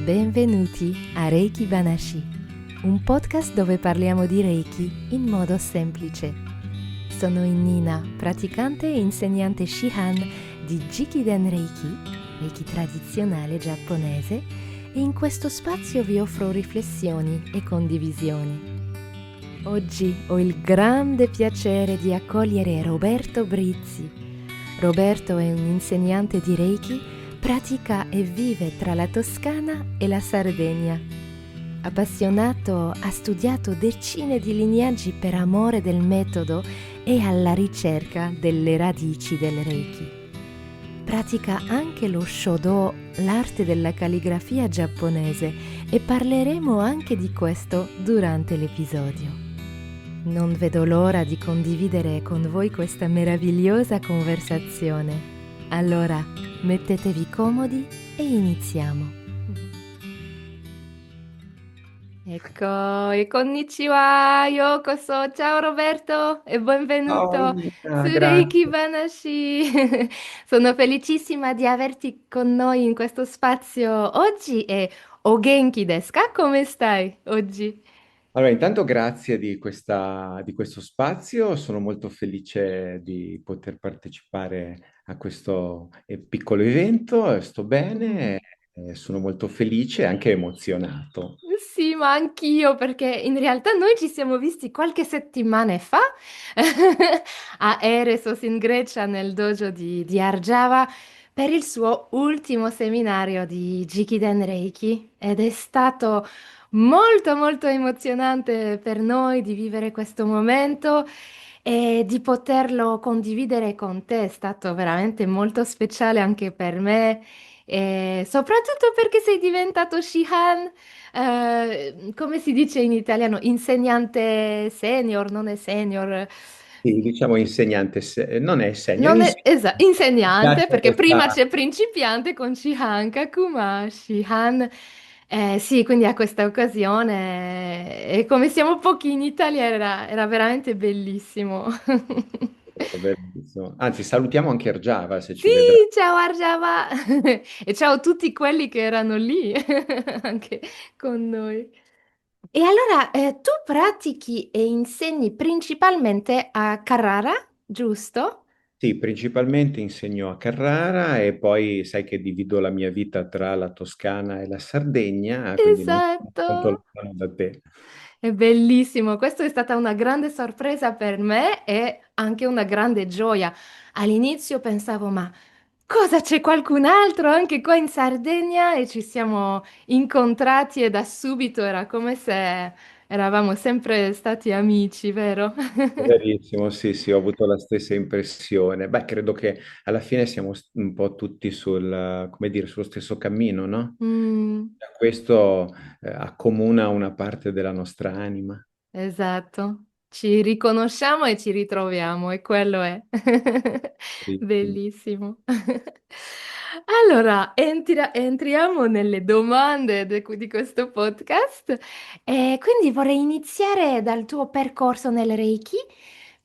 Benvenuti a Reiki Banashi, un podcast dove parliamo di Reiki in modo semplice. Sono Nina, praticante e insegnante Shihan di Jikiden Reiki, Reiki tradizionale giapponese, e in questo spazio vi offro riflessioni e condivisioni. Oggi ho il grande piacere di accogliere Roberto Brizzi. Roberto è un insegnante di Reiki, pratica e vive tra la Toscana e la Sardegna. Appassionato, ha studiato decine di lineaggi per amore del metodo e alla ricerca delle radici del Reiki. Pratica anche lo Shodo, l'arte della calligrafia giapponese, e parleremo anche di questo durante l'episodio. Non vedo l'ora di condividere con voi questa meravigliosa conversazione. Allora, mettetevi comodi e iniziamo. Ecco, e konnichiwa, yokoso, ciao Roberto e Ciao benvenuto su Nina, Reiki grazie. Banashi. Sono felicissima di averti con noi in questo spazio oggi e o genki desu ka? Come stai oggi? Allora, intanto grazie di questo spazio, sono molto felice di poter partecipare a questo piccolo evento, sto bene, sono molto felice e anche emozionato. Sì, ma anch'io, perché in realtà noi ci siamo visti qualche settimana fa a Eresos in Grecia, nel dojo di Arjava, per il suo ultimo seminario di Jikiden Reiki ed è stato molto molto emozionante per noi di vivere questo momento e di poterlo condividere con te. È stato veramente molto speciale anche per me e soprattutto perché sei diventato Shihan, come si dice in italiano, insegnante senior, non è senior. Sì, diciamo insegnante, non è senior, Non è mi insegnante piace perché prima questa. c'è principiante con Shihan Kakuma, Shihan. Sì, quindi a questa occasione, e come siamo pochi in Italia, era veramente bellissimo. Bellissimo. Anzi, salutiamo anche Ergiava se Sì, ci vedrà. ciao Arjava e ciao a tutti quelli che erano lì anche con noi. E allora, tu pratichi e insegni principalmente a Carrara, giusto? Sì, principalmente insegno a Carrara e poi sai che divido la mia vita tra la Toscana e la Sardegna, quindi non sono molto Esatto. lontano da te. È bellissimo, questa è stata una grande sorpresa per me e anche una grande gioia. All'inizio pensavo, ma cosa c'è qualcun altro anche qua in Sardegna? E ci siamo incontrati e da subito era come se eravamo sempre stati amici, vero? Verissimo, sì, sì, ho avuto la stessa impressione. Beh, credo che alla fine siamo un po' tutti come dire, sullo stesso cammino, no? Mm. Questo accomuna una parte della nostra anima. Esatto, ci riconosciamo e ci ritroviamo e quello è Verissimo. bellissimo. Allora, entriamo nelle domande di questo podcast e quindi vorrei iniziare dal tuo percorso nel Reiki.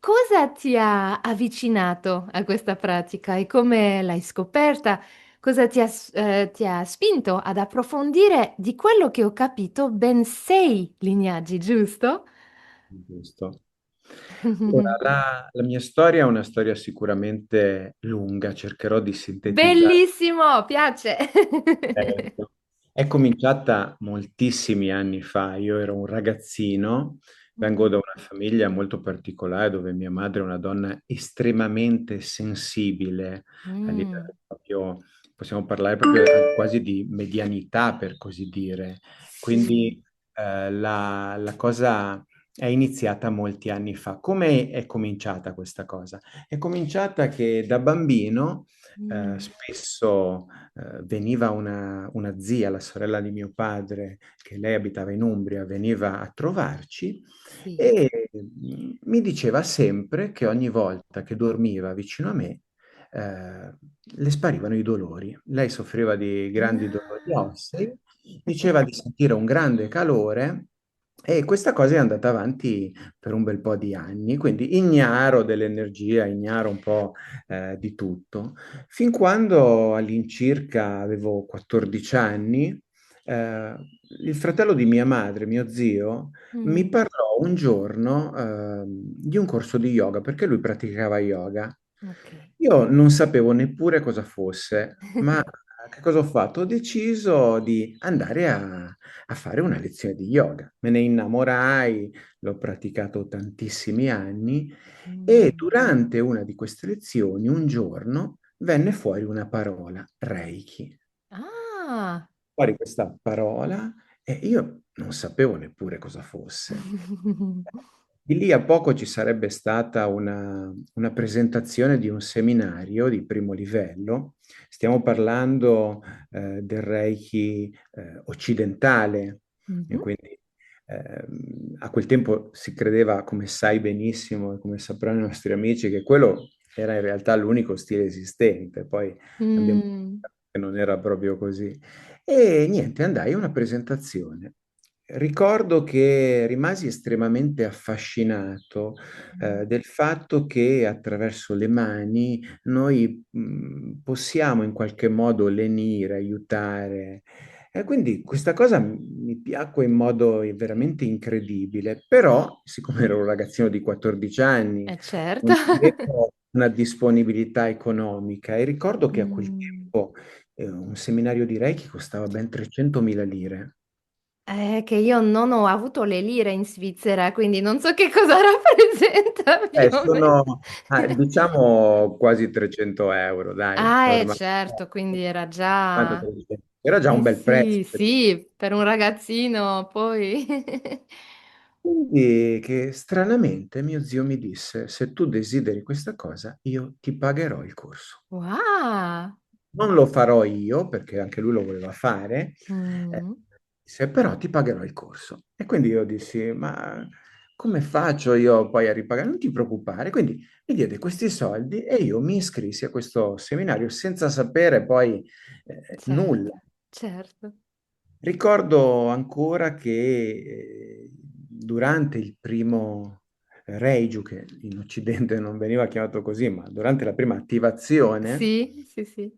Cosa ti ha avvicinato a questa pratica e come l'hai scoperta? Cosa ti ha spinto ad approfondire di quello che ho capito ben 6 lignaggi, giusto? Giusto. Ora, la mia storia è una storia sicuramente lunga, cercherò di sintetizzare. Bellissimo, piace. Certo. È cominciata moltissimi anni fa, io ero un ragazzino, vengo da una famiglia molto particolare dove mia madre è una donna estremamente sensibile, a Mm, livello proprio, possiamo parlare proprio quasi di medianità per così dire. sì. Quindi la cosa è iniziata molti anni fa. Come è cominciata questa cosa? È cominciata che da bambino Mm, spesso veniva una zia, la sorella di mio padre, che lei abitava in Umbria, veniva a trovarci sì. e mi diceva sempre che ogni volta che dormiva vicino a me, le sparivano i dolori. Lei soffriva di grandi dolori Ah, ossei, diceva di sentire un grande calore E questa cosa è andata avanti per un bel po' di anni, quindi ignaro dell'energia, ignaro un po' di tutto, fin quando all'incirca avevo 14 anni, eh, il fratello di mia madre, mio zio, mi Mm, parlò un giorno di un corso di yoga, perché lui praticava yoga. ok. Io non sapevo neppure cosa fosse, ma che cosa ho fatto? Ho deciso di andare a fare una lezione di yoga. Me ne innamorai, l'ho praticato tantissimi anni e Mm. durante una di queste lezioni, un giorno, venne fuori una parola, Reiki. Ah. Fuori questa parola e io non sapevo neppure cosa fosse. Di lì a poco ci sarebbe stata una presentazione di un seminario di primo livello. Stiamo parlando del Reiki occidentale, e Mhm. quindi a quel tempo si credeva, come sai benissimo e come sapranno i nostri amici, che quello era in realtà l'unico stile esistente. Poi abbiamo Mm. visto che non era proprio così. E niente, andai a una presentazione. Ricordo che rimasi estremamente affascinato del fatto che attraverso le mani noi possiamo in qualche modo lenire, aiutare. E quindi questa cosa mi piacque in modo veramente incredibile, però siccome ero un ragazzino di 14 anni, Certo. non avevo una disponibilità economica e ricordo che a quel Mm. tempo un seminario di Reiki costava ben 300.000 lire. È che io non ho avuto le lire in Svizzera, quindi non so che cosa rappresenta più o meno. Sono diciamo quasi 300 euro, dai, Ah, ormai. certo, quindi era già... 300. Era già un Eh bel prezzo. sì, sì, per un ragazzino poi... Quindi che stranamente mio zio mi disse, se tu desideri questa cosa, io ti pagherò il corso. Wow! Non lo farò io, perché anche lui lo voleva fare, Mm, disse, però ti pagherò il corso. E quindi io dissi, ma come faccio io poi a ripagare? Non ti preoccupare. Quindi mi diede questi soldi e io mi iscrissi a questo seminario senza sapere poi nulla. certo, certo. Ricordo ancora che durante il primo Reiju, che in Occidente non veniva chiamato così, ma durante la prima attivazione, Sì, sì, sì.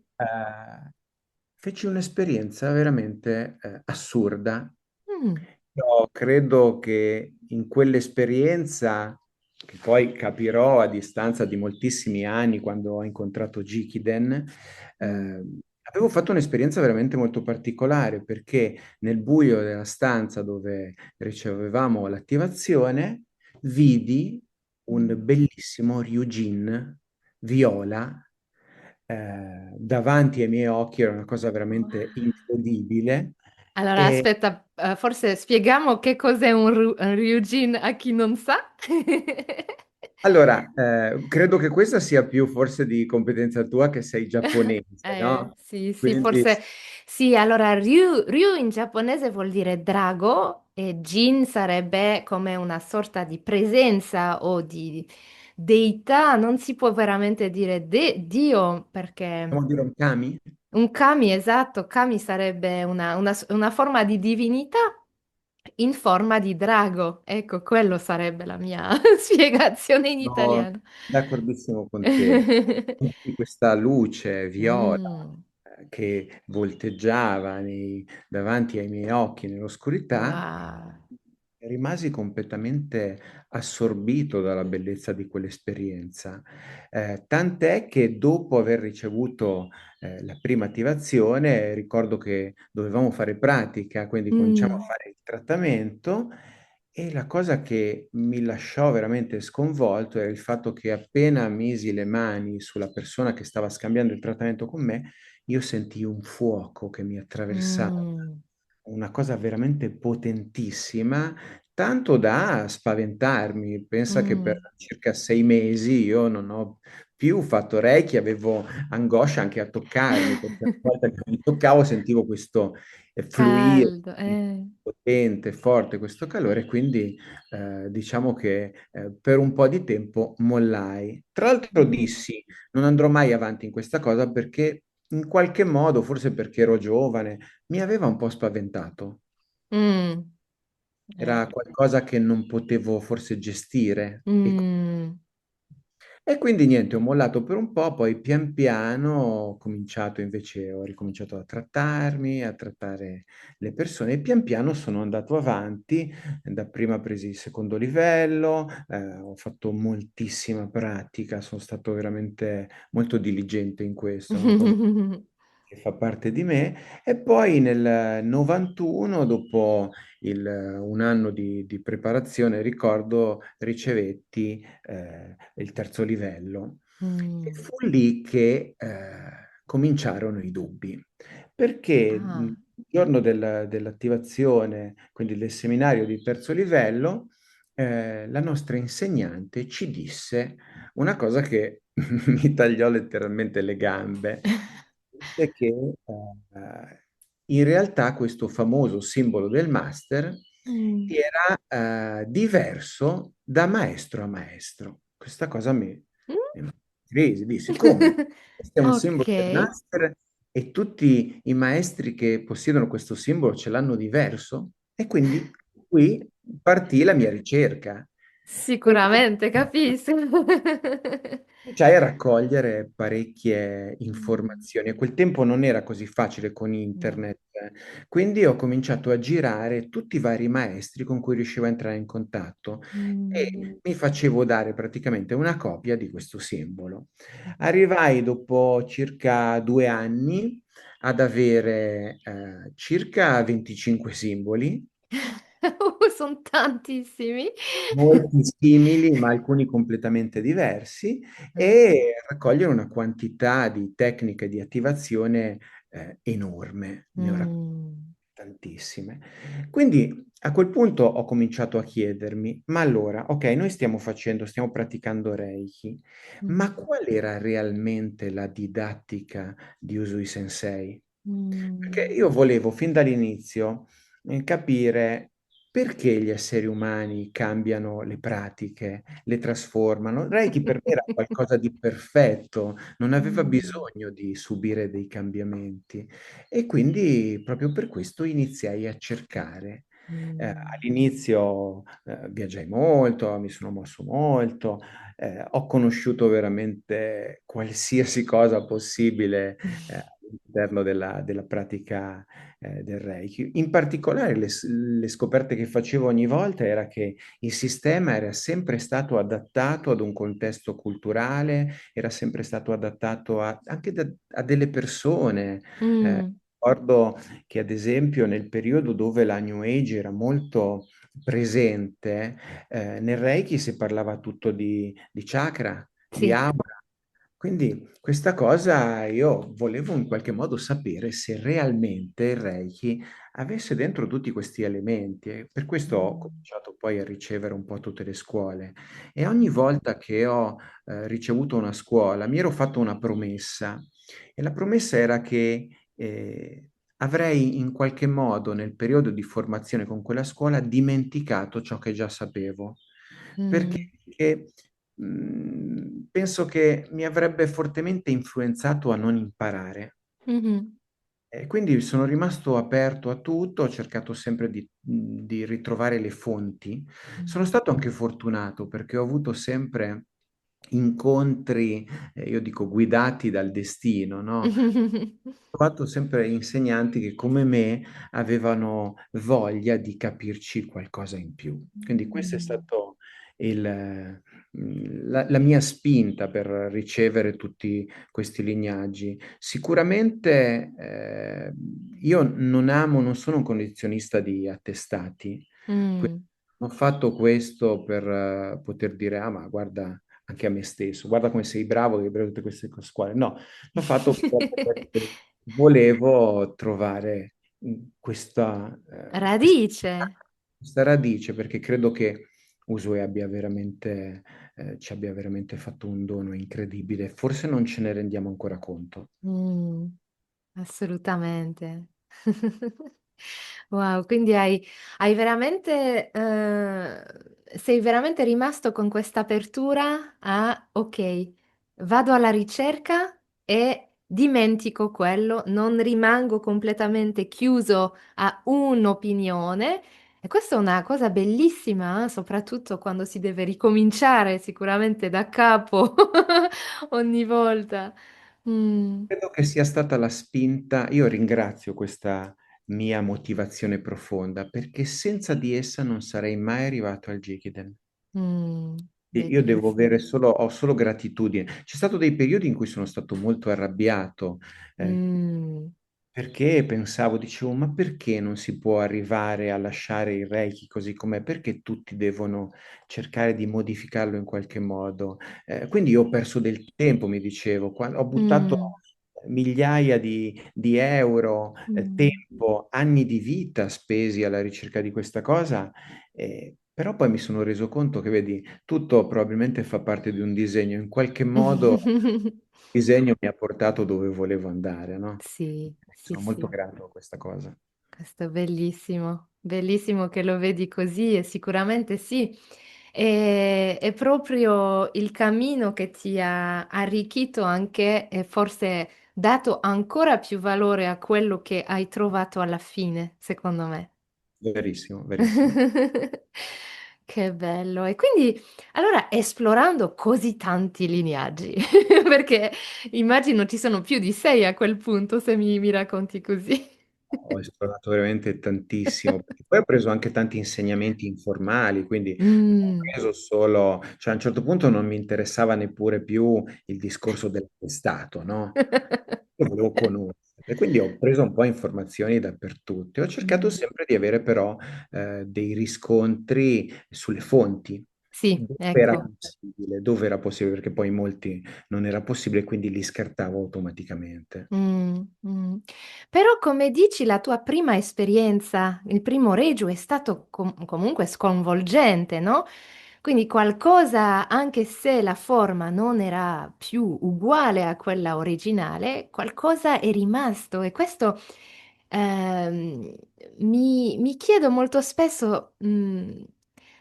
feci un'esperienza veramente assurda. Mm, Io credo che in quell'esperienza, che poi capirò a distanza di moltissimi anni quando ho incontrato Jikiden, mm, avevo fatto un'esperienza veramente molto particolare perché nel buio della stanza dove ricevevamo l'attivazione, vidi un mm. bellissimo Ryujin viola davanti ai miei occhi, era una cosa veramente incredibile. Allora, E aspetta, forse spieghiamo che cos'è un Ryujin a chi non sa. allora, credo che questa sia più forse di competenza tua che sei giapponese, no? Sì, sì, Quindi forse sì. Allora, Ryu in giapponese vuol dire drago e Jin sarebbe come una sorta di presenza o di deità. Non si può veramente dire Dio perché possiamo dire un kami? un kami, esatto, kami sarebbe una forma di divinità in forma di drago. Ecco, quello sarebbe la mia spiegazione in Sono italiano. d'accordissimo con te. Di questa luce viola Mm, che volteggiava davanti ai miei occhi nell'oscurità, wow. rimasi completamente assorbito dalla bellezza di quell'esperienza. Tant'è che dopo aver ricevuto la prima attivazione, ricordo che dovevamo fare pratica, quindi cominciamo a Mm, fare il trattamento e la cosa che mi lasciò veramente sconvolto era il fatto che appena misi le mani sulla persona che stava scambiando il trattamento con me, io sentii un fuoco che mi attraversava, mm, una cosa veramente potentissima, tanto da spaventarmi. Pensa che per mm. circa 6 mesi io non ho più fatto Reiki, avevo angoscia anche a toccarmi, perché ogni volta che mi toccavo sentivo questo fluire Caldo, potente, forte, questo calore, quindi diciamo che per un po' di tempo mollai. Tra l'altro Mm. dissi, non andrò mai avanti in questa cosa perché in qualche modo, forse perché ero giovane, mi aveva un po' spaventato. Mm. era qualcosa che non potevo forse gestire. Mm. E quindi niente, ho mollato per un po', poi pian piano ho cominciato invece, ho ricominciato a trattarmi, a trattare le persone e pian piano sono andato avanti, dapprima presi il secondo livello, ho fatto moltissima pratica, sono stato veramente molto diligente in questo, è una cosa che fa parte di me. E poi nel 91, dopo un anno di preparazione, ricordo, ricevetti il terzo livello. E Mm. fu lì che cominciarono i dubbi, perché Ah. il giorno dell'attivazione, quindi del seminario di terzo livello, la nostra insegnante ci disse una cosa che mi tagliò letteralmente le gambe, è che in realtà questo famoso simbolo del master Mm. era diverso da maestro a maestro. Questa cosa mi crisi, dissi come? Questo è un Ok. simbolo del master e tutti i maestri che possiedono questo simbolo ce l'hanno diverso? E quindi qui partì la mia ricerca. Quindi Sicuramente, capisco. cominciai a raccogliere parecchie Mm. informazioni. A quel tempo non era così facile con No. internet, quindi ho cominciato a girare tutti i vari maestri con cui riuscivo a entrare in contatto Mm. e mi facevo dare praticamente una copia di questo simbolo. Arrivai dopo circa 2 anni ad avere circa 25 simboli, Sono tantissimi. molti simili, ma alcuni completamente diversi, e raccogliere una quantità di tecniche di attivazione enorme. Ne ho raccolte Mm. tantissime. Quindi a quel punto ho cominciato a chiedermi, ma allora, ok, noi stiamo praticando Reiki, Mm. ma qual era realmente la didattica di Usui Sensei? Perché Mm. io volevo fin dall'inizio capire perché gli esseri umani cambiano le pratiche, le trasformano. Reiki per me era qualcosa di perfetto, non aveva Mm. bisogno di subire dei cambiamenti. E quindi proprio per questo iniziai a cercare. Mm. All'inizio viaggiai molto, mi sono mosso molto, ho conosciuto veramente qualsiasi cosa possibile all'interno della pratica del Reiki. In particolare le scoperte che facevo ogni volta era che il sistema era sempre stato adattato ad un contesto culturale, era sempre stato adattato anche a delle persone. Mm. Ricordo che ad esempio nel periodo dove la New Age era molto presente, nel Reiki si parlava tutto di chakra, di Sì. aura. Quindi questa cosa io volevo in qualche modo sapere se realmente il Reiki avesse dentro tutti questi elementi e per questo ho Mm. cominciato poi a ricevere un po' tutte le scuole e ogni volta che ho ricevuto una scuola mi ero fatto una promessa e la promessa era che avrei in qualche modo nel periodo di formazione con quella scuola dimenticato ciò che già sapevo. Perché Mm. penso che mi avrebbe fortemente influenzato a non imparare. Mhm. E quindi sono rimasto aperto a tutto, ho cercato sempre di ritrovare le fonti. Sono Mm. stato anche fortunato perché ho avuto sempre incontri, io dico guidati dal destino, no? Ho trovato sempre insegnanti che come me avevano voglia di capirci qualcosa in più. Quindi questo è Mm. stato la mia spinta per ricevere tutti questi lignaggi. Sicuramente io non sono un collezionista di attestati. Quindi Mm. ho fatto questo per poter dire, ah, ma guarda anche a me stesso, guarda come sei bravo che hai preso tutte queste scuole. No, l'ho fatto proprio perché volevo trovare Radice. questa radice, perché credo che Usue ci abbia veramente fatto un dono incredibile. Forse non ce ne rendiamo ancora conto. Mm. Assolutamente. Wow, quindi hai veramente, sei veramente rimasto con questa apertura a, ok, vado alla ricerca e dimentico quello, non rimango completamente chiuso a un'opinione E questa è una cosa bellissima, soprattutto quando si deve ricominciare sicuramente da capo ogni volta. Mm, Credo che sia stata la spinta, io ringrazio questa mia motivazione profonda, perché senza di essa non sarei mai arrivato al Jikiden. mm, E io devo bellissimo. avere ho solo gratitudine. C'è stato dei periodi in cui sono stato molto arrabbiato, eh, Mm, perché pensavo, dicevo, ma perché non si può arrivare a lasciare il Reiki così com'è? Perché tutti devono cercare di modificarlo in qualche modo? Quindi io ho perso del tempo, mi dicevo, ho buttato mm, migliaia di euro, mm. tempo, anni di vita spesi alla ricerca di questa cosa, però poi mi sono reso conto che, vedi, tutto probabilmente fa parte di un disegno, in qualche modo il disegno mi ha portato dove volevo andare, no? Sì, sì, Sono molto sì. grato a questa cosa. Questo è bellissimo, bellissimo che lo vedi così e sicuramente sì. È proprio il cammino che ti ha arricchito anche e forse dato ancora più valore a quello che hai trovato alla fine, secondo me. Verissimo, verissimo. Che bello. E quindi, allora, esplorando così tanti lineaggi, perché immagino ci sono più di 6 a quel punto, se mi racconti così. Ho esplorato veramente tantissimo, perché poi ho preso anche tanti insegnamenti informali, quindi non ho Mh. preso solo, cioè a un certo punto non mi interessava neppure più il discorso dell'attestato, no? Io volevo conoscere, quindi ho preso un po' informazioni dappertutto e ho cercato Mh. sempre di avere però dei riscontri sulle fonti. Sì, ecco. Dove era possibile, perché poi molti non era possibile, quindi li scartavo automaticamente. Però come dici la tua prima esperienza, il primo Regio è stato comunque sconvolgente, no, quindi qualcosa anche se la forma non era più uguale a quella originale, qualcosa è rimasto e questo, ehm, mi chiedo molto spesso,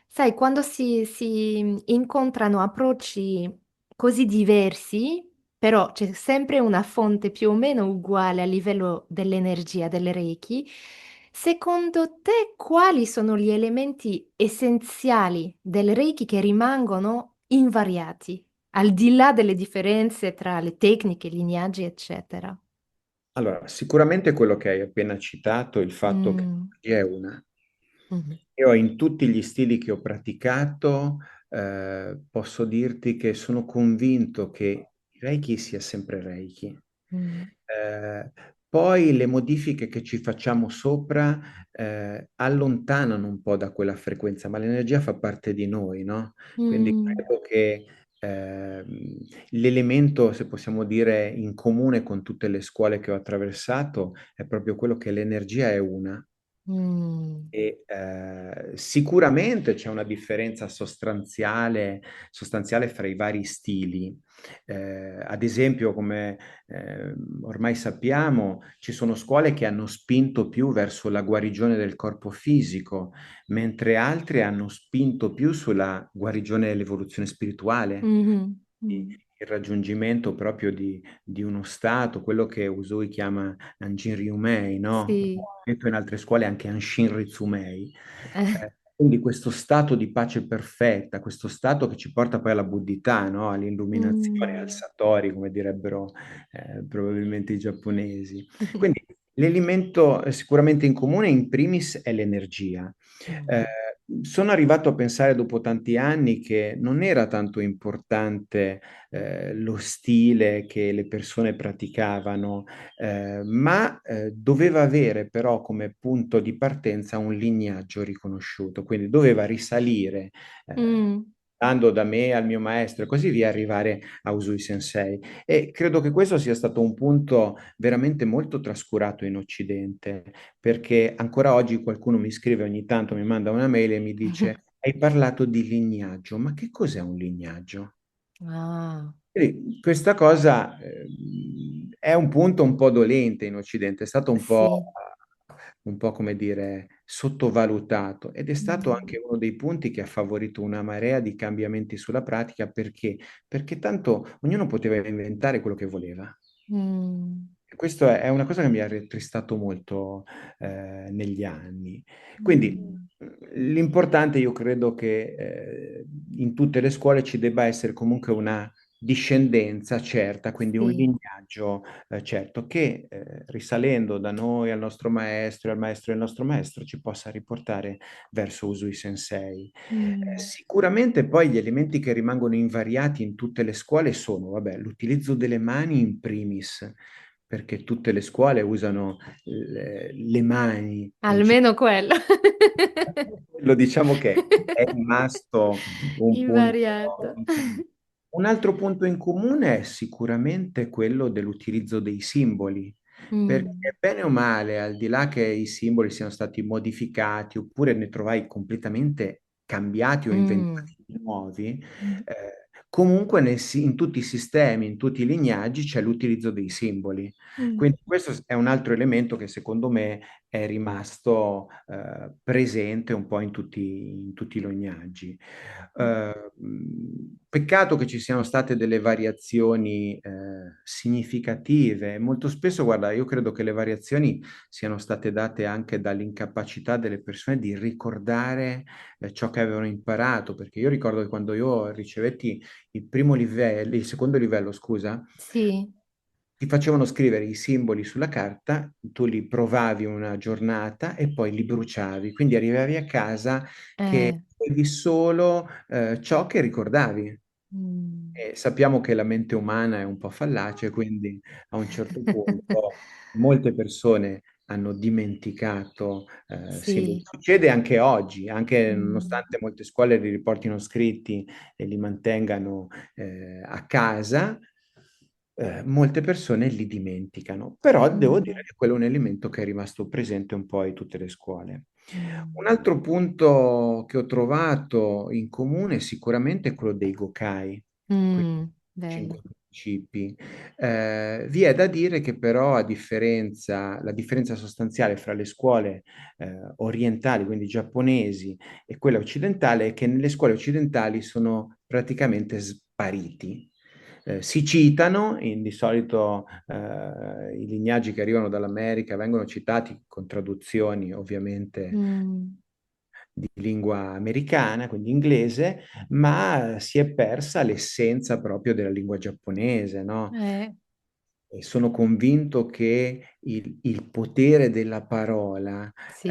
sai quando si incontrano approcci così diversi però c'è sempre una fonte più o meno uguale a livello dell'energia del Reiki. Secondo te quali sono gli elementi essenziali del Reiki che rimangono invariati, al di là delle differenze tra le tecniche, i lineaggi, eccetera? Allora, sicuramente quello che hai appena citato, il fatto che Mh. l'energia è una. Mh-mh. Io in tutti gli stili che ho praticato, posso dirti che sono convinto che Reiki sia sempre Reiki. Mh. Eh, Poi le modifiche che ci facciamo sopra, allontanano un po' da quella frequenza, ma l'energia fa parte di noi, no? Quindi Mh. credo che l'elemento, se possiamo dire, in comune con tutte le scuole che ho attraversato è proprio quello che l'energia è una. Mh. E sicuramente c'è una differenza sostanziale fra i vari stili. Ad esempio, come ormai sappiamo, ci sono scuole che hanno spinto più verso la guarigione del corpo fisico, mentre altre hanno spinto più sulla guarigione dell'evoluzione spirituale, Mh-mh. Mh. il raggiungimento proprio di uno stato, quello che Usui chiama Anjin Ryumei, no? Sì. Detto in altre scuole anche Anshin Rizumei. Eh. Quindi questo stato di pace perfetta, questo stato che ci porta poi alla buddhità, no? All'illuminazione, al Mh. satori, come direbbero probabilmente i giapponesi. Quindi l'elemento sicuramente in comune in primis è l'energia. Mh. Eh, Sono arrivato a pensare dopo tanti anni che non era tanto importante lo stile che le persone praticavano, ma doveva avere però come punto di partenza un lignaggio riconosciuto, quindi doveva risalire, Mh. andando da me al mio maestro e così via, arrivare a Usui Sensei. E credo che questo sia stato un punto veramente molto trascurato in Occidente, perché ancora oggi qualcuno mi scrive ogni tanto, mi manda una mail e mi dice: Hai parlato di lignaggio, ma che cos'è un lignaggio? Ah. Quindi questa cosa è un punto un po' dolente in Occidente, è stato Sì. un po' come dire sottovalutato ed è stato Mh. anche uno dei punti che ha favorito una marea di cambiamenti sulla pratica perché tanto ognuno poteva inventare quello che voleva. Mh. Questo è una cosa che mi ha rattristato molto negli anni. Quindi Mm. l'importante, io credo che in tutte le scuole ci debba essere comunque una discendenza certa, quindi un Sì. lignaggio certo, che risalendo da noi al nostro maestro e al maestro del nostro maestro ci possa riportare verso Usui Sensei. Mm. Sicuramente poi gli elementi che rimangono invariati in tutte le scuole sono, vabbè, l'utilizzo delle mani in primis, perché tutte le scuole usano le mani Almeno principalmente. quello. Lo diciamo che è rimasto un punto Invariato. in comune. Un altro punto in comune è sicuramente quello dell'utilizzo dei simboli, Mm. perché bene o male, al di là che i simboli siano stati modificati oppure ne trovai completamente cambiati o Mm. inventati di nuovi, comunque in tutti i sistemi, in tutti i lignaggi c'è l'utilizzo dei simboli. Mm. Quindi questo è un altro elemento che secondo me è rimasto presente un po' in tutti i lignaggi. Peccato che ci siano state delle variazioni significative. Molto spesso, guarda, io credo che le variazioni siano state date anche dall'incapacità delle persone di ricordare ciò che avevano imparato, perché io ricordo che quando io ricevetti il primo livello, il secondo livello, scusa, Sì. ti facevano scrivere i simboli sulla carta, tu li provavi una giornata e poi li bruciavi, quindi arrivavi a casa che Eh. avevi solo ciò che ricordavi. Mm. E sappiamo che la mente umana è un po' fallace, quindi a un certo punto molte persone hanno dimenticato simboli. Sì. Succede anche oggi, anche Mm. nonostante molte scuole li riportino scritti e li mantengano a casa, molte persone li dimenticano. Però devo dire Mm. che quello è un elemento che è rimasto presente un po' in tutte le scuole. Un Mm. altro punto che ho trovato in comune sicuramente è quello dei Gokai, quindi Mm. cinque Bello. principi. Vi è da dire che però la differenza sostanziale fra le scuole orientali, quindi giapponesi, e quella occidentale è che nelle scuole occidentali sono praticamente spariti. Si citano, di solito i lignaggi che arrivano dall'America vengono citati con traduzioni ovviamente Mm. di lingua americana, quindi inglese, ma si è persa l'essenza proprio della lingua giapponese, no? Eh. E sono convinto che il potere della parola Sì.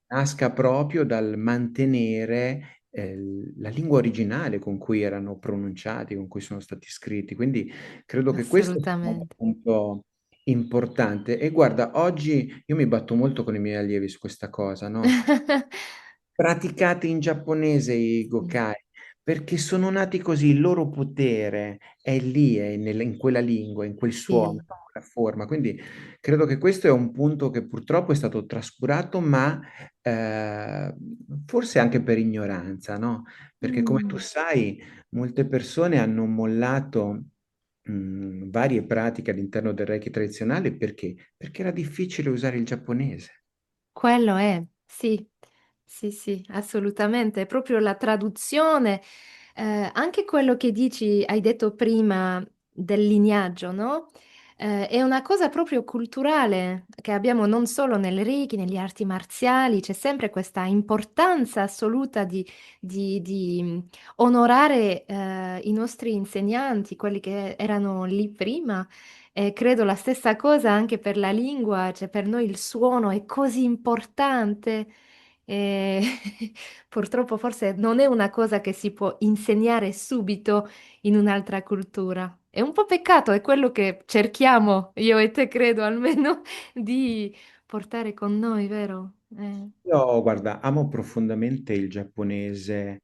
nasca proprio dal mantenere la lingua originale con cui erano pronunciati, con cui sono stati scritti. Quindi credo che questo sia un Assolutamente. punto importante. E guarda, oggi io mi batto molto con i miei allievi su questa cosa, no? Praticate in giapponese i Sì. Gokai, perché sono nati così, il loro potere è lì, in quella lingua, in quel suono, Sì. in quella forma. Quindi credo che questo è un punto che purtroppo è stato trascurato, ma eh, forse anche per ignoranza, no? Perché come tu Mm. sai, molte persone hanno mollato varie pratiche all'interno del Reiki tradizionale perché? Perché era difficile usare il giapponese. Quello è, sì, sì, sì, assolutamente. È proprio la traduzione, anche quello che dici hai detto prima del lignaggio, no, è una cosa proprio culturale che abbiamo non solo nel Reiki, negli arti marziali, c'è sempre questa importanza assoluta di onorare, i nostri insegnanti, quelli che erano lì prima. E credo la stessa cosa anche per la lingua, cioè per noi il suono è così importante e purtroppo forse non è una cosa che si può insegnare subito in un'altra cultura. È un po' peccato, è quello che cerchiamo, io e te credo almeno, di portare con noi, vero? Io, guarda, amo profondamente il giapponese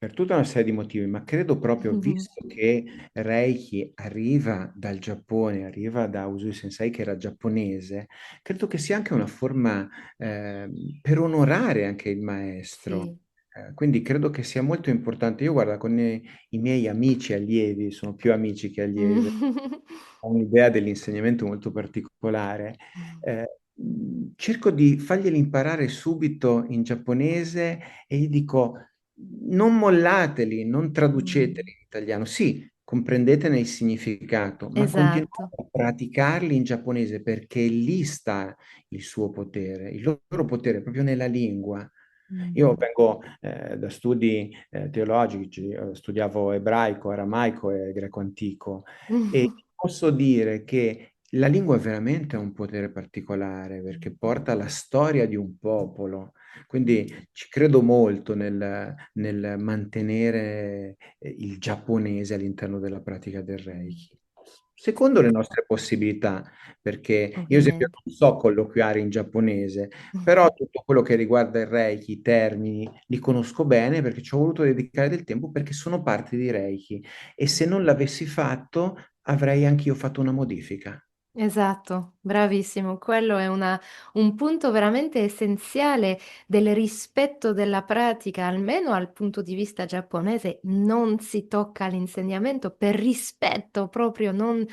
per tutta una serie di motivi, ma credo proprio, visto che Reiki arriva dal Giappone, arriva da Usui Sensei che era giapponese, credo che sia anche una forma per onorare anche il maestro. Sì. Quindi credo che sia molto importante. Io, guarda, con i miei amici allievi, sono più amici che allievi, ho un'idea dell'insegnamento molto particolare. Cerco di farglieli imparare subito in giapponese e gli dico: non mollateli, non Mm. traduceteli in italiano. Sì, comprendetene il significato, ma continuate Esatto. a praticarli in giapponese perché lì sta il suo potere, il loro potere è proprio nella lingua. Mm. Io vengo da studi teologici, studiavo ebraico, aramaico e greco antico e posso dire che la lingua è veramente un potere particolare perché porta la storia di un popolo. Quindi ci credo molto nel mantenere il giapponese all'interno della pratica del Reiki. Secondo le nostre possibilità, perché io, ad esempio, Ovviamente. non so colloquiare in giapponese, però tutto quello che riguarda il Reiki, i termini, li conosco bene perché ci ho voluto dedicare del tempo perché sono parte di Reiki e se non l'avessi fatto avrei anch'io fatto una modifica. Esatto, bravissimo. Quello è un punto veramente essenziale del rispetto della pratica, almeno al punto di vista giapponese, non si tocca l'insegnamento per rispetto proprio, non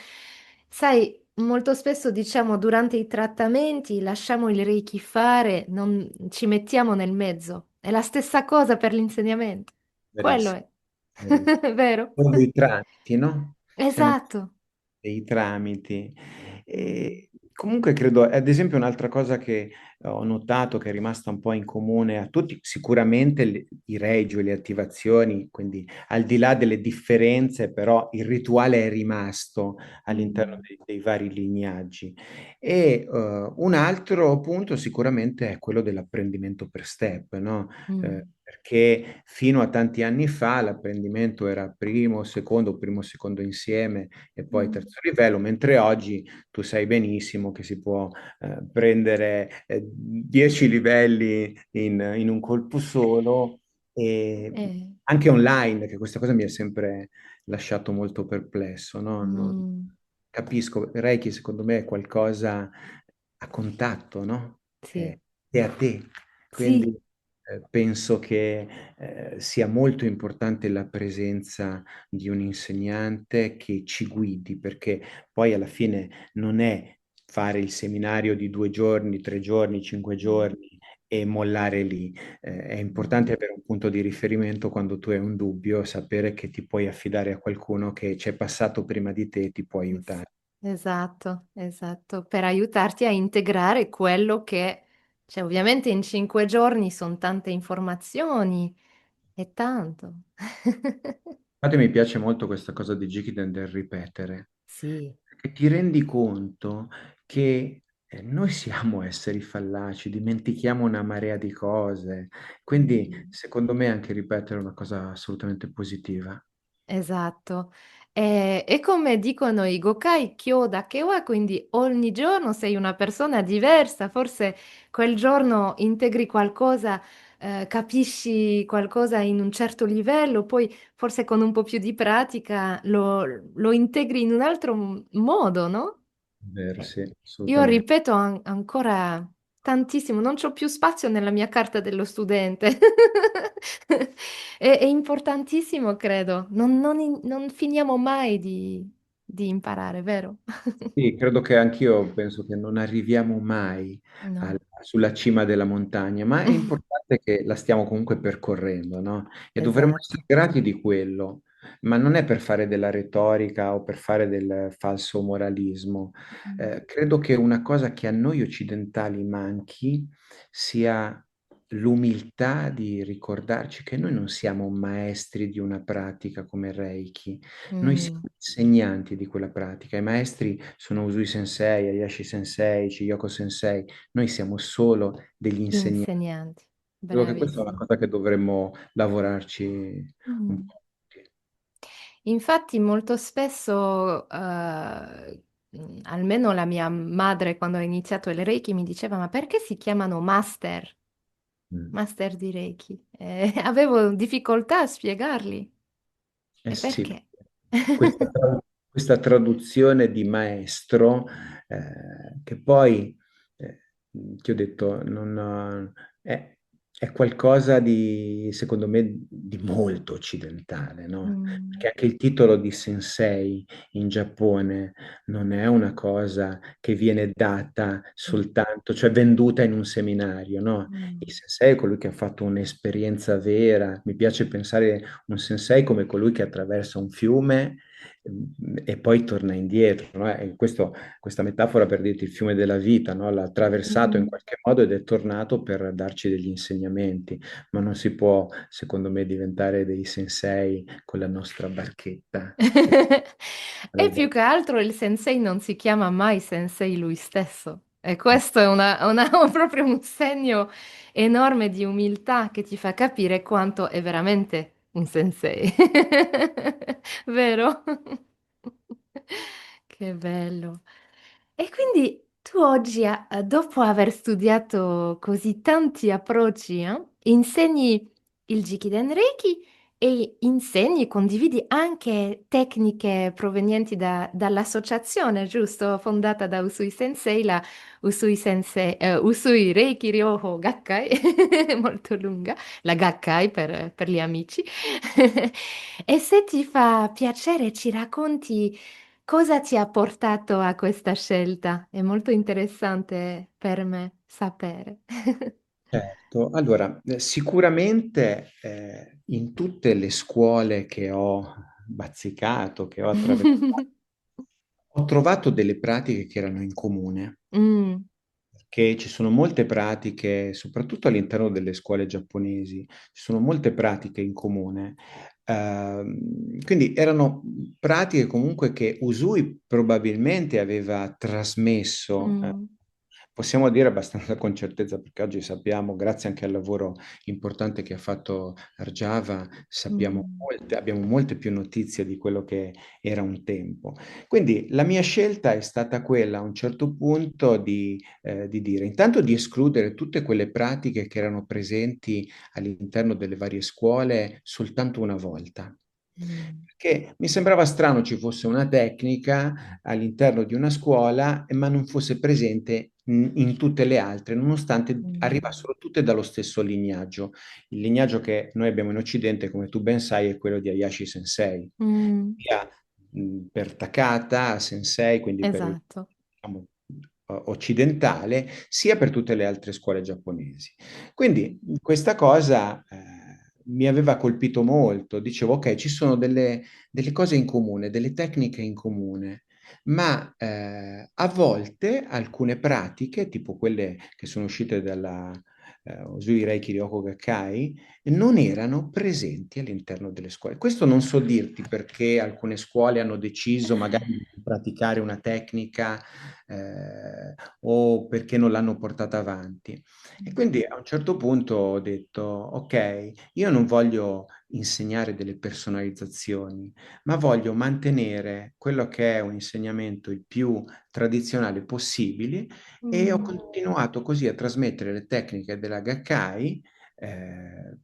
sai, molto spesso diciamo durante i trattamenti lasciamo il Reiki fare, non ci mettiamo nel mezzo. È la stessa cosa per l'insegnamento. Quello Verissimo, è. verissimo. Vero? Sono dei tramiti, no? Siamo Esatto. dei tramiti. Mm. E comunque credo, ad esempio, un'altra cosa che ho notato che è rimasta un po' in comune a tutti, sicuramente i regi o le attivazioni, quindi al di là delle differenze, però il rituale è rimasto all'interno Mm. dei vari lignaggi. E un altro punto sicuramente è quello dell'apprendimento per step, no? Mm. Perché fino a tanti anni fa l'apprendimento era primo, secondo insieme e poi Mm. terzo livello, mentre oggi tu sai benissimo che si può prendere 10 livelli in un colpo solo e Eh. anche online, che questa cosa mi ha sempre lasciato molto perplesso, no? Mm. Capisco, Reiki secondo me è qualcosa a contatto, no? Sì, È a te. Quindi sì, penso che sia molto importante la presenza di un insegnante che ci guidi, perché poi alla fine non è fare il seminario di 2 giorni, 3 giorni, cinque mm, giorni e mollare lì. È mm, importante avere un punto di riferimento quando tu hai un dubbio, sapere che ti puoi affidare a qualcuno che ci è passato prima di te e ti può es- aiutare. esatto, esatto, per aiutarti a integrare quello che, cioè ovviamente in 5 giorni sono tante informazioni, è tanto. Infatti mi piace molto questa cosa di Jikiden del ripetere, Sì. perché ti rendi conto che noi siamo esseri fallaci, dimentichiamo una marea di cose, quindi Mm. secondo me anche ripetere è una cosa assolutamente positiva. Esatto. E come dicono i Gokai Kyoda Kewa, quindi ogni giorno sei una persona diversa, forse quel giorno integri qualcosa, capisci qualcosa in un certo livello, poi forse con un po' più di pratica lo integri in un altro modo, no? Vero, Eh, sì, Io assolutamente. ripeto ancora tantissimo, non c'ho più spazio nella mia carta dello studente. È importantissimo, credo. Non finiamo mai di imparare, vero? Sì, credo che anch'io penso che non arriviamo mai No. sulla cima della montagna, ma è importante che la stiamo comunque percorrendo, no? E dovremmo essere Esatto. grati di quello, ma non è per fare della retorica o per fare del falso moralismo. Mm. Credo che una cosa che a noi occidentali manchi sia l'umiltà di ricordarci che noi non siamo maestri di una pratica come Reiki. Noi siamo Mm. insegnanti di quella pratica, i maestri sono Usui Sensei, Ayashi Sensei, Chiyoko Sensei, noi siamo solo degli insegnanti. Insegnanti, Credo che questa è una bravissimi. cosa che dovremmo lavorarci un Mm. po' tutti. Infatti molto spesso, almeno la mia madre quando ha iniziato il Reiki mi diceva, ma perché si chiamano master? Mm. Master di Reiki. Avevo difficoltà a spiegarli. Eh E sì, perché? questa traduzione di maestro, che poi, ti ho detto, non, è qualcosa di, secondo me, di molto occidentale, no? Mm, Perché anche il titolo di sensei in Giappone non è una cosa che viene data mm, soltanto, cioè venduta in un seminario, no? mm, Il sensei è colui che ha fatto un'esperienza vera. Mi piace pensare un sensei come colui che attraversa un fiume e poi torna indietro, no? E questa metafora per dirti il fiume della vita, no? L'ha attraversato in Mhm. qualche modo ed è tornato per darci degli insegnamenti, ma non si può, secondo me, diventare dei sensei con la nostra barchetta. E più che altro il sensei non si chiama mai sensei lui stesso. E questo è proprio un segno enorme di umiltà che ti fa capire quanto è veramente un sensei. Vero? Che bello. E quindi tu oggi, dopo aver studiato così tanti approcci, insegni il Jikiden Reiki e insegni, condividi anche tecniche provenienti dall'associazione, giusto? Fondata da Usui Sensei, la Usui Sensei, Usui Reiki Ryoho Gakkai, molto lunga, la Gakkai per gli amici. E se ti fa piacere, ci racconti cosa ti ha portato a questa scelta? È molto interessante per me sapere. Certo, allora, sicuramente in tutte le scuole che ho bazzicato, che ho attraversato, ho trovato delle pratiche che erano in comune, Mm, perché ci sono molte pratiche, soprattutto all'interno delle scuole giapponesi, ci sono molte pratiche in comune. Quindi erano pratiche comunque che Usui probabilmente aveva trasmesso, mm, possiamo dire abbastanza con certezza, perché oggi sappiamo, grazie anche al lavoro importante che ha fatto Arjava, mm, abbiamo molte più notizie di quello che era un tempo. Quindi la mia scelta è stata quella a un certo punto di dire, intanto di escludere tutte quelle pratiche che erano presenti all'interno delle varie scuole soltanto una volta. mm, Perché mi sembrava strano ci fosse una tecnica all'interno di una scuola, ma non fosse presente in tutte le altre, nonostante mm, arrivassero tutte dallo stesso lignaggio. Il lignaggio che noi abbiamo in Occidente, come tu ben sai, è quello di Ayashi Sensei, mm. sia per Takata Sensei, quindi per il Esatto. diciamo, occidentale, sia per tutte le altre scuole giapponesi. Quindi questa cosa mi aveva colpito molto. Dicevo, ok, ci sono delle cose in comune, delle tecniche in comune, ma a volte alcune pratiche, tipo quelle che sono uscite dalla Usui Reiki Ryoko Gakkai, non erano presenti all'interno delle scuole. Questo non so dirti perché alcune scuole hanno deciso magari di praticare una tecnica o perché non l'hanno portata avanti. E quindi a un certo punto ho detto, ok, io non voglio insegnare delle personalizzazioni, ma voglio mantenere quello che è un insegnamento il più tradizionale possibile e ho Mm, continuato così a trasmettere le tecniche della Gakkai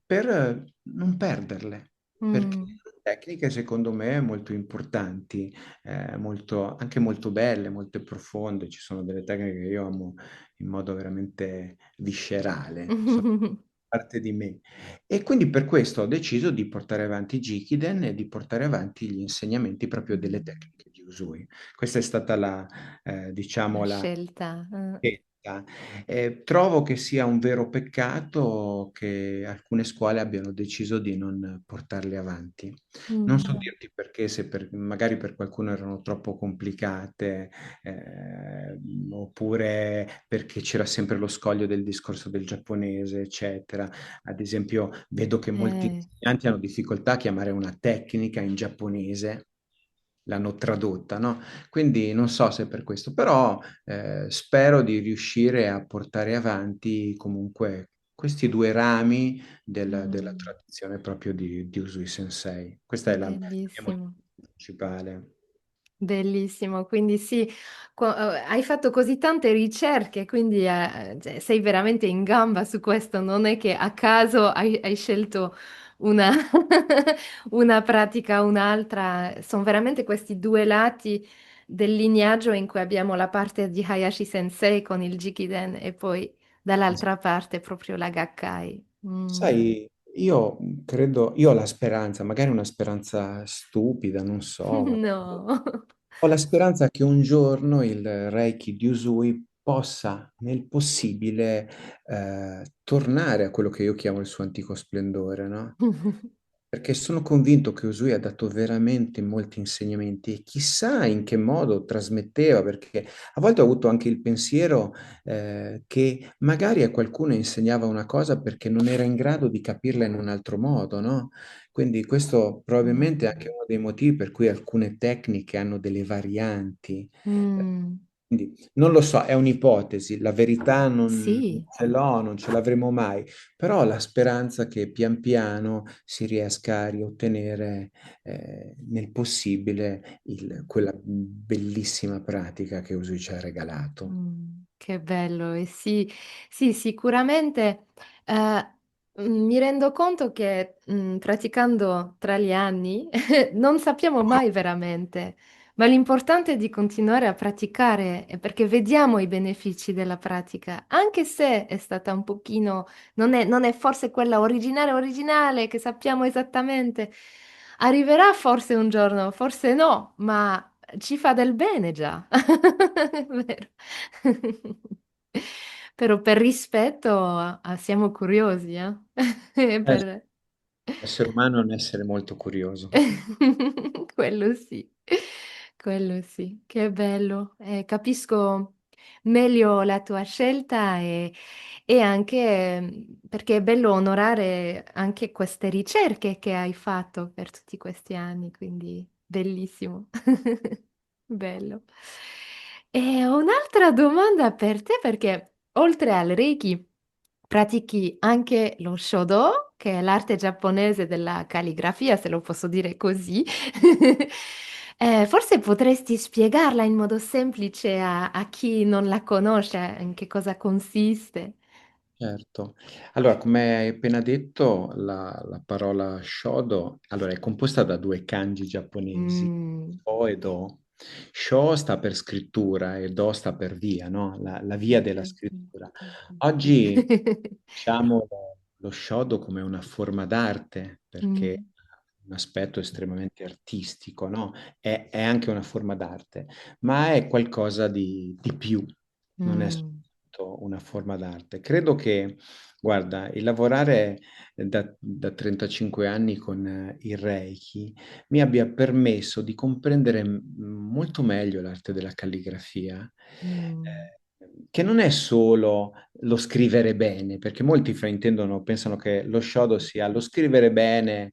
per non perderle, perché mm, sono tecniche secondo me molto importanti, anche molto belle, molto profonde. Ci sono delle tecniche che io amo in modo veramente viscerale, sono mm. parte di me. E quindi per questo ho deciso di portare avanti Jikiden e di portare avanti gli insegnamenti proprio delle tecniche di Usui. Questa è stata La diciamo, la scelta. scelta. Trovo che sia un vero peccato che alcune scuole abbiano deciso di non portarle avanti. Non so Mm, dirti perché, se magari per qualcuno erano troppo complicate, oppure perché c'era sempre lo scoglio del discorso del giapponese, eccetera. Ad esempio, vedo che molti eh. insegnanti hanno difficoltà a chiamare una tecnica in giapponese, l'hanno tradotta, no? Quindi non so se è per questo, però spero di riuscire a portare avanti comunque questi due rami della Mm, tradizione proprio di Usui Sensei. Questa è la mia bellissimo. motivazione principale. Bellissimo, quindi sì, hai fatto così tante ricerche, quindi cioè, sei veramente in gamba su questo, non è che a caso hai scelto una, una pratica o un'altra, sono veramente questi due lati del lignaggio in cui abbiamo la parte di Hayashi Sensei con il Jikiden e poi dall'altra parte proprio la Gakkai. Mm. Sai, io credo, io ho la speranza, magari una speranza stupida, non so, No. ho la speranza che un giorno il Reiki di Usui possa, nel possibile, tornare a quello che io chiamo il suo antico splendore, no? perché sono convinto che Usui ha dato veramente molti insegnamenti e chissà in che modo trasmetteva, perché a volte ho avuto anche il pensiero che magari a qualcuno insegnava una cosa perché non era in grado di capirla in un altro modo, no? Quindi questo probabilmente è anche Mm. uno dei motivi per cui alcune tecniche hanno delle varianti. Mm. Quindi non lo so, è un'ipotesi, la verità non Sì. ce l'ho, non ce l'avremo mai, però ho la speranza che pian piano si riesca a riottenere nel possibile quella bellissima pratica che Usui ci ha regalato. Che bello. E sì, sì, sicuramente, mi rendo conto che, praticando tra gli anni non sappiamo mai veramente, ma l'importante è di continuare a praticare, perché vediamo i benefici della pratica, anche se è stata un pochino non è forse quella originale, originale che sappiamo esattamente. Arriverà forse un giorno, forse no, ma ci fa del bene già. Vero. Però per rispetto siamo curiosi, eh? Eh, Per... L'essere umano è un essere molto curioso. Quello sì, quello sì, che bello. Capisco meglio la tua scelta e anche perché è bello onorare anche queste ricerche che hai fatto per tutti questi anni, quindi bellissimo. Bello. E ho un'altra domanda per te perché oltre al Reiki pratichi anche lo Shodo, che è l'arte giapponese della calligrafia, se lo posso dire così. Forse potresti spiegarla in modo semplice a chi non la conosce, in che cosa consiste. Certo. Allora, come hai appena detto, la parola shodo, allora, è composta da due kanji giapponesi, Mm. sho e do. Sho sta per scrittura e do sta per via, no? La via della Mm, mm, scrittura. mm, Oggi diciamo lo shodo come una forma d'arte, perché mm, ha un aspetto estremamente artistico, no? È anche una forma d'arte, ma è qualcosa di più, non è mm, soltanto una forma d'arte. Credo che, guarda, il lavorare da 35 anni con il Reiki mi abbia permesso di comprendere molto meglio l'arte della calligrafia, mm. che non è solo lo scrivere bene, perché molti fraintendono, pensano che lo shodo sia lo scrivere bene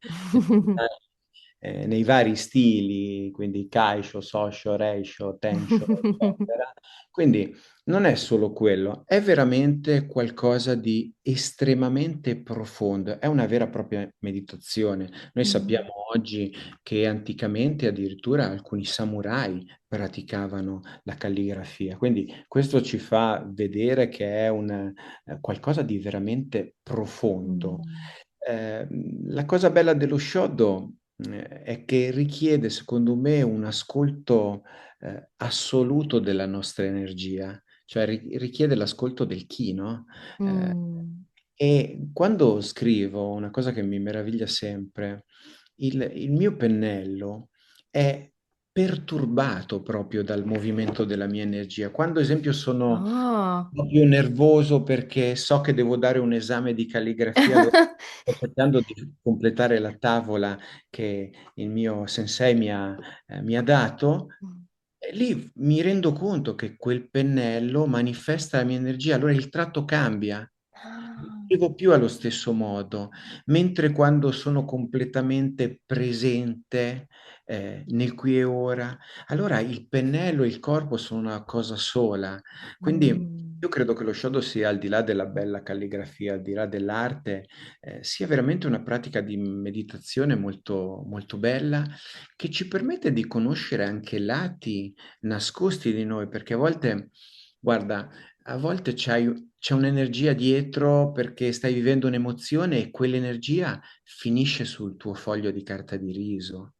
nei vari stili, quindi Kaisho, Sosho, Reisho, Tensho, eccetera. Quindi non è solo quello, è veramente qualcosa di estremamente profondo, è una vera e propria meditazione. Noi Mm, sappiamo oggi che anticamente addirittura alcuni samurai praticavano la calligrafia, quindi questo ci fa vedere che è qualcosa di veramente profondo. mm, La cosa bella dello shodo è che richiede, secondo me, un ascolto assoluto della nostra energia, cioè richiede l'ascolto del chi, no? Eh, mm. e quando scrivo, una cosa che mi meraviglia sempre, il mio pennello è perturbato proprio dal movimento della mia energia. Quando, ad esempio, sono Oh. proprio nervoso perché so che devo dare un esame di calligrafia dove sto cercando di completare la tavola che il mio sensei mi ha dato, e lì mi rendo conto che quel pennello manifesta la mia energia, allora il tratto cambia. Non Ah. scrivo più allo stesso modo, mentre quando sono completamente presente nel qui e ora, allora il pennello e il corpo sono una cosa sola. Quindi Mm, io credo che lo Shodo sia, al di là della bella calligrafia, al di là dell'arte, sia veramente una pratica di meditazione molto, molto bella che ci permette di conoscere anche lati nascosti di noi, perché a volte, guarda, a volte c'è un'energia dietro perché stai vivendo un'emozione e quell'energia finisce sul tuo foglio di carta di riso.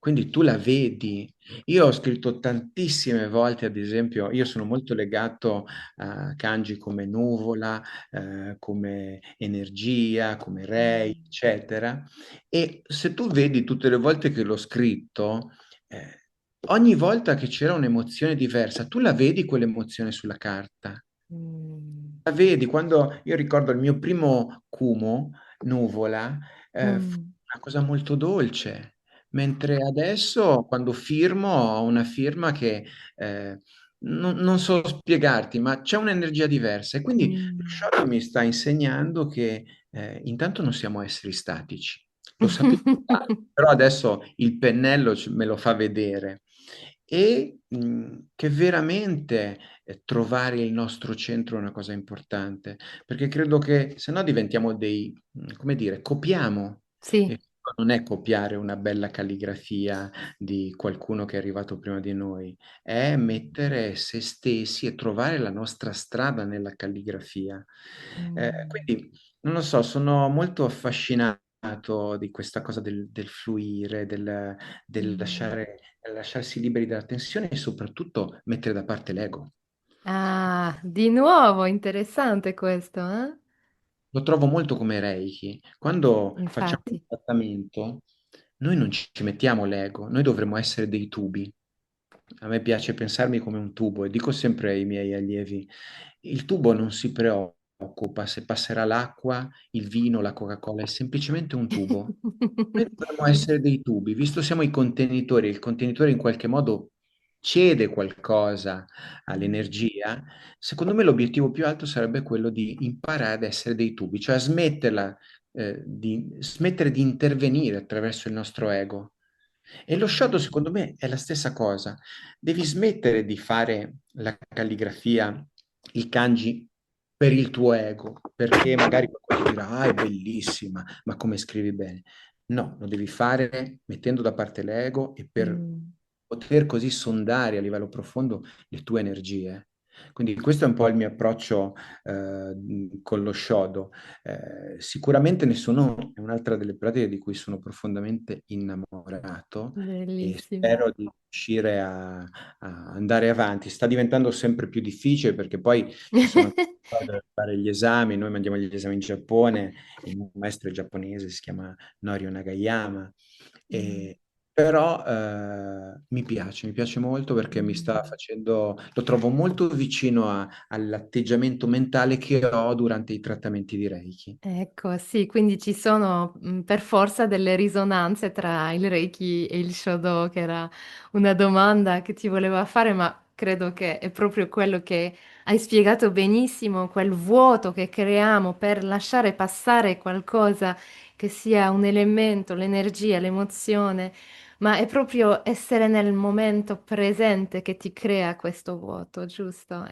Quindi tu la vedi. Io ho scritto tantissime volte, ad esempio, io sono molto legato a kanji come nuvola, come energia, come rei, mm, eccetera. E se tu vedi tutte le volte che l'ho scritto, ogni volta che c'era un'emozione diversa, tu la vedi quell'emozione sulla carta. mm, La vedi, quando io ricordo il mio primo Kumo, nuvola, fu mm. una cosa molto dolce, mentre adesso quando firmo ho una firma che non so spiegarti, ma c'è un'energia diversa e quindi lo Mm. sciogli mi sta insegnando che intanto non siamo esseri statici, lo sapevo già, però adesso il pennello me lo fa vedere e che veramente trovare il nostro centro è una cosa importante, perché credo che se no diventiamo dei, come dire, copiamo. Sì. E non è copiare una bella calligrafia di qualcuno che è arrivato prima di noi, è mettere se stessi e trovare la nostra strada nella calligrafia. Mm. Quindi, non lo so, sono molto affascinato di questa cosa del fluire, del Mm. lasciarsi liberi dalla tensione e soprattutto mettere da parte l'ego. Ah, di nuovo, interessante questo, eh? Lo trovo molto come Reiki. Quando facciamo un Infatti. trattamento, noi non ci mettiamo l'ego, noi dovremmo essere dei tubi. A me piace pensarmi come un tubo e dico sempre ai miei allievi, il tubo non si preoccupa se passerà l'acqua, il vino, la Coca-Cola, è semplicemente un tubo. Noi dovremmo essere dei tubi, visto siamo i contenitori, il contenitore in qualche modo cede qualcosa Mm. all'energia, secondo me l'obiettivo più alto sarebbe quello di imparare ad essere dei tubi, cioè smettere di intervenire attraverso il nostro ego. E lo Mm. shadow, secondo me, è la stessa cosa. Devi smettere di fare la calligrafia, il kanji per il tuo ego, perché magari qualcuno dirà, ah, è bellissima, ma come scrivi bene? No, lo devi fare mettendo da parte l'ego e per Mm. poter così sondare a livello profondo le tue energie. Quindi questo è un po' il mio approccio con lo shodo. Sicuramente è un'altra delle pratiche di cui sono profondamente innamorato e Bellissimo. spero di riuscire a andare avanti. Sta diventando sempre più difficile perché poi ci sono da fare gli esami, noi mandiamo gli esami in Giappone, il maestro è giapponese, si chiama Norio Nagayama, Mm. e, però mi piace molto perché mi sta Mm. facendo, lo trovo molto vicino all'atteggiamento mentale che ho durante i trattamenti di Reiki. Ecco, sì, quindi ci sono per forza delle risonanze tra il Reiki e il Shodo, che era una domanda che ti voleva fare, ma credo che è proprio quello che hai spiegato benissimo, quel vuoto che creiamo per lasciare passare qualcosa che sia un elemento, l'energia, l'emozione, ma è proprio essere nel momento presente che ti crea questo vuoto, giusto?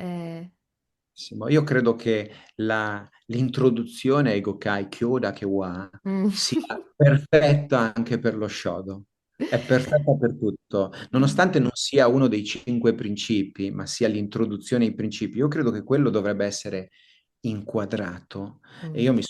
Io credo che l'introduzione ai Gokai Kyoda Kewa Mm. sia perfetta anche per lo Shodo. È perfetta per tutto, Mm. nonostante non sia uno dei cinque principi, ma sia l'introduzione ai principi. Io credo che quello dovrebbe essere inquadrato e Mm. io mi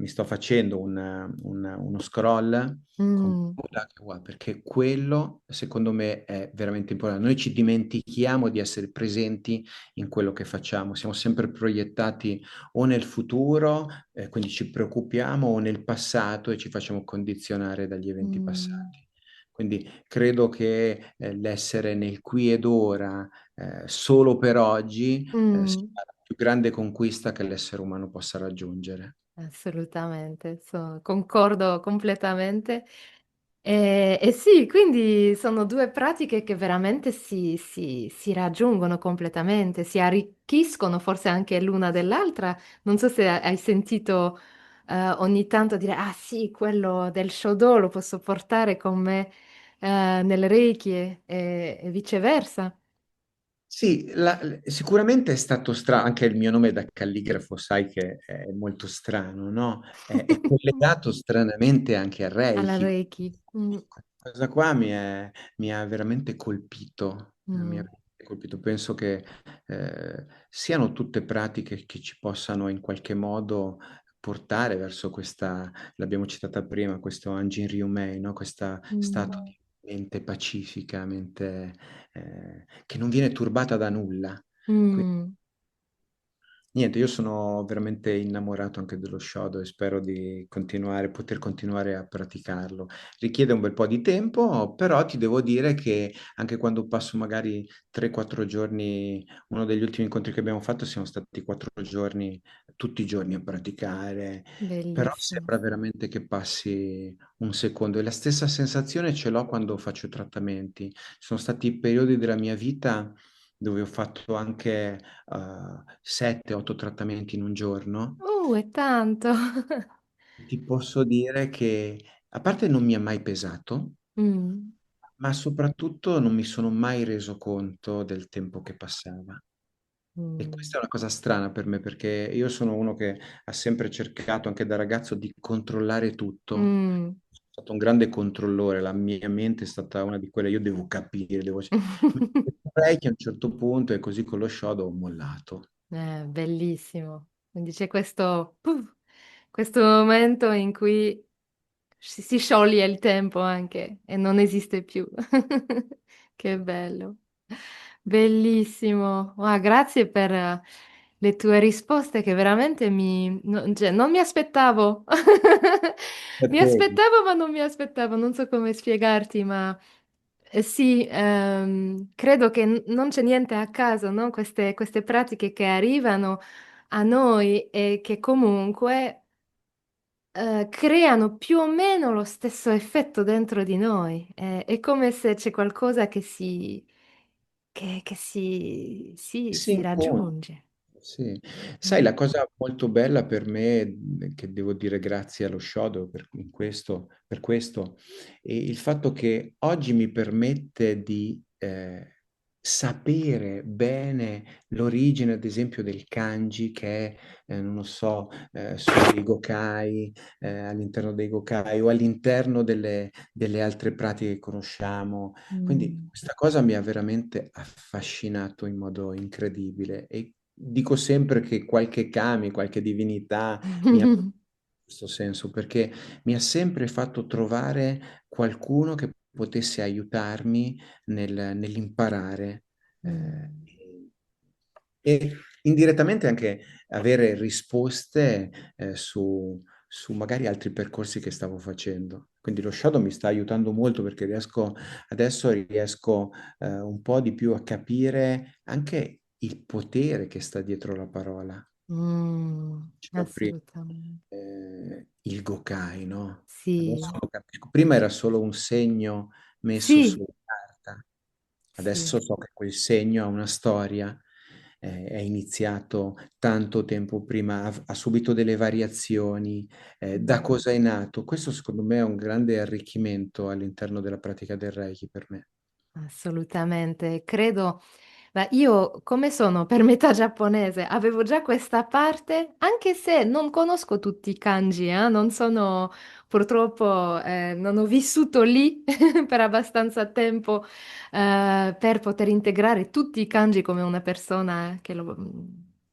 sto facendo uno scroll con Mm. Kodak, perché quello secondo me è veramente importante. Noi ci dimentichiamo di essere presenti in quello che facciamo, siamo sempre proiettati o nel futuro, quindi ci preoccupiamo, o nel passato e ci facciamo condizionare dagli eventi Mm. passati. Quindi credo che l'essere nel qui ed ora, solo per oggi, sia Mm. la più grande conquista che l'essere umano possa raggiungere. Assolutamente, concordo completamente. E sì, quindi sono due pratiche che veramente si raggiungono completamente, si arricchiscono forse anche l'una dell'altra. Non so se hai sentito ogni tanto dire, ah sì, quello del Shodo lo posso portare con me nel Reiki e viceversa. Sì, sicuramente è stato strano, anche il mio nome da calligrafo, sai che è molto strano, no? È collegato stranamente anche al Alla Reiki. Reiki. Mm. Questa qua mi ha veramente colpito, mi ha Mm. veramente colpito. Penso che siano tutte pratiche che ci possano in qualche modo portare verso questa, l'abbiamo citata prima, questo Anjin Ryumei, no? Questa stato Mm. di mente pacifica, mente che non viene turbata da nulla. Quindi Mm. Niente, io sono veramente innamorato anche dello shodo e spero di continuare, poter continuare a praticarlo. Richiede un bel po' di tempo, però ti devo dire che anche quando passo magari 3-4 giorni, uno degli ultimi incontri che abbiamo fatto siamo stati 4 giorni, tutti i giorni a praticare, però Bellissimo. sembra veramente che passi un secondo e la stessa sensazione ce l'ho quando faccio trattamenti. Sono stati periodi della mia vita dove ho fatto anche 7-8 trattamenti in un giorno. È tanto. Ti posso dire che, a parte non mi ha mai pesato, Mm, ma soprattutto non mi sono mai reso conto del tempo che passava. E mm, questa è una cosa strana per me, perché io sono uno che ha sempre cercato, anche da ragazzo, di controllare tutto. mm. Sono stato un grande controllore, la mia mente è stata una di quelle, io devo capire, devo... Vorrei che a un certo punto, e così con lo show, ho mollato. Bellissimo. Quindi c'è questo momento in cui si scioglie il tempo anche e non esiste più. Che bello. Bellissimo. Grazie per le tue risposte che veramente cioè, non mi aspettavo. Mi Perché aspettavo, ma non mi aspettavo. Non so come spiegarti, ma sì, credo che non c'è niente a caso, no? Queste pratiche che arrivano a noi e che comunque creano più o meno lo stesso effetto dentro di noi. È come se c'è qualcosa che si si raggiunge. sì. Sai, Mm. la cosa molto bella per me, che devo dire grazie allo Shodo per questo, è il fatto che oggi mi permette di sapere bene l'origine, ad esempio, del kanji, che è, non lo so, sui Gokai, all'interno dei Gokai o all'interno delle altre pratiche che conosciamo. Quindi Mm. questa cosa mi ha veramente affascinato in modo incredibile e dico sempre che qualche kami, qualche divinità mi ha in questo senso perché mi ha sempre fatto trovare qualcuno che potesse aiutarmi nell'imparare Mm. e indirettamente anche avere risposte su magari altri percorsi che stavo facendo. Quindi lo shadow mi sta aiutando molto perché adesso riesco un po' di più a capire anche il potere che sta dietro la parola. Scopri Assolutamente. il Gokai, no? Adesso Sì, lo capisco. Prima era solo un segno messo sì, sulla carta. sì. Adesso so che quel segno ha una storia, è iniziato tanto tempo prima, ha subito delle variazioni, da Mm. cosa è nato. Questo secondo me è un grande arricchimento all'interno della pratica del Reiki per me. Assolutamente, credo, ma io come sono per metà giapponese, avevo già questa parte, anche se non conosco tutti i kanji, non sono, purtroppo, non ho vissuto lì per abbastanza tempo, per poter integrare tutti i kanji come una persona che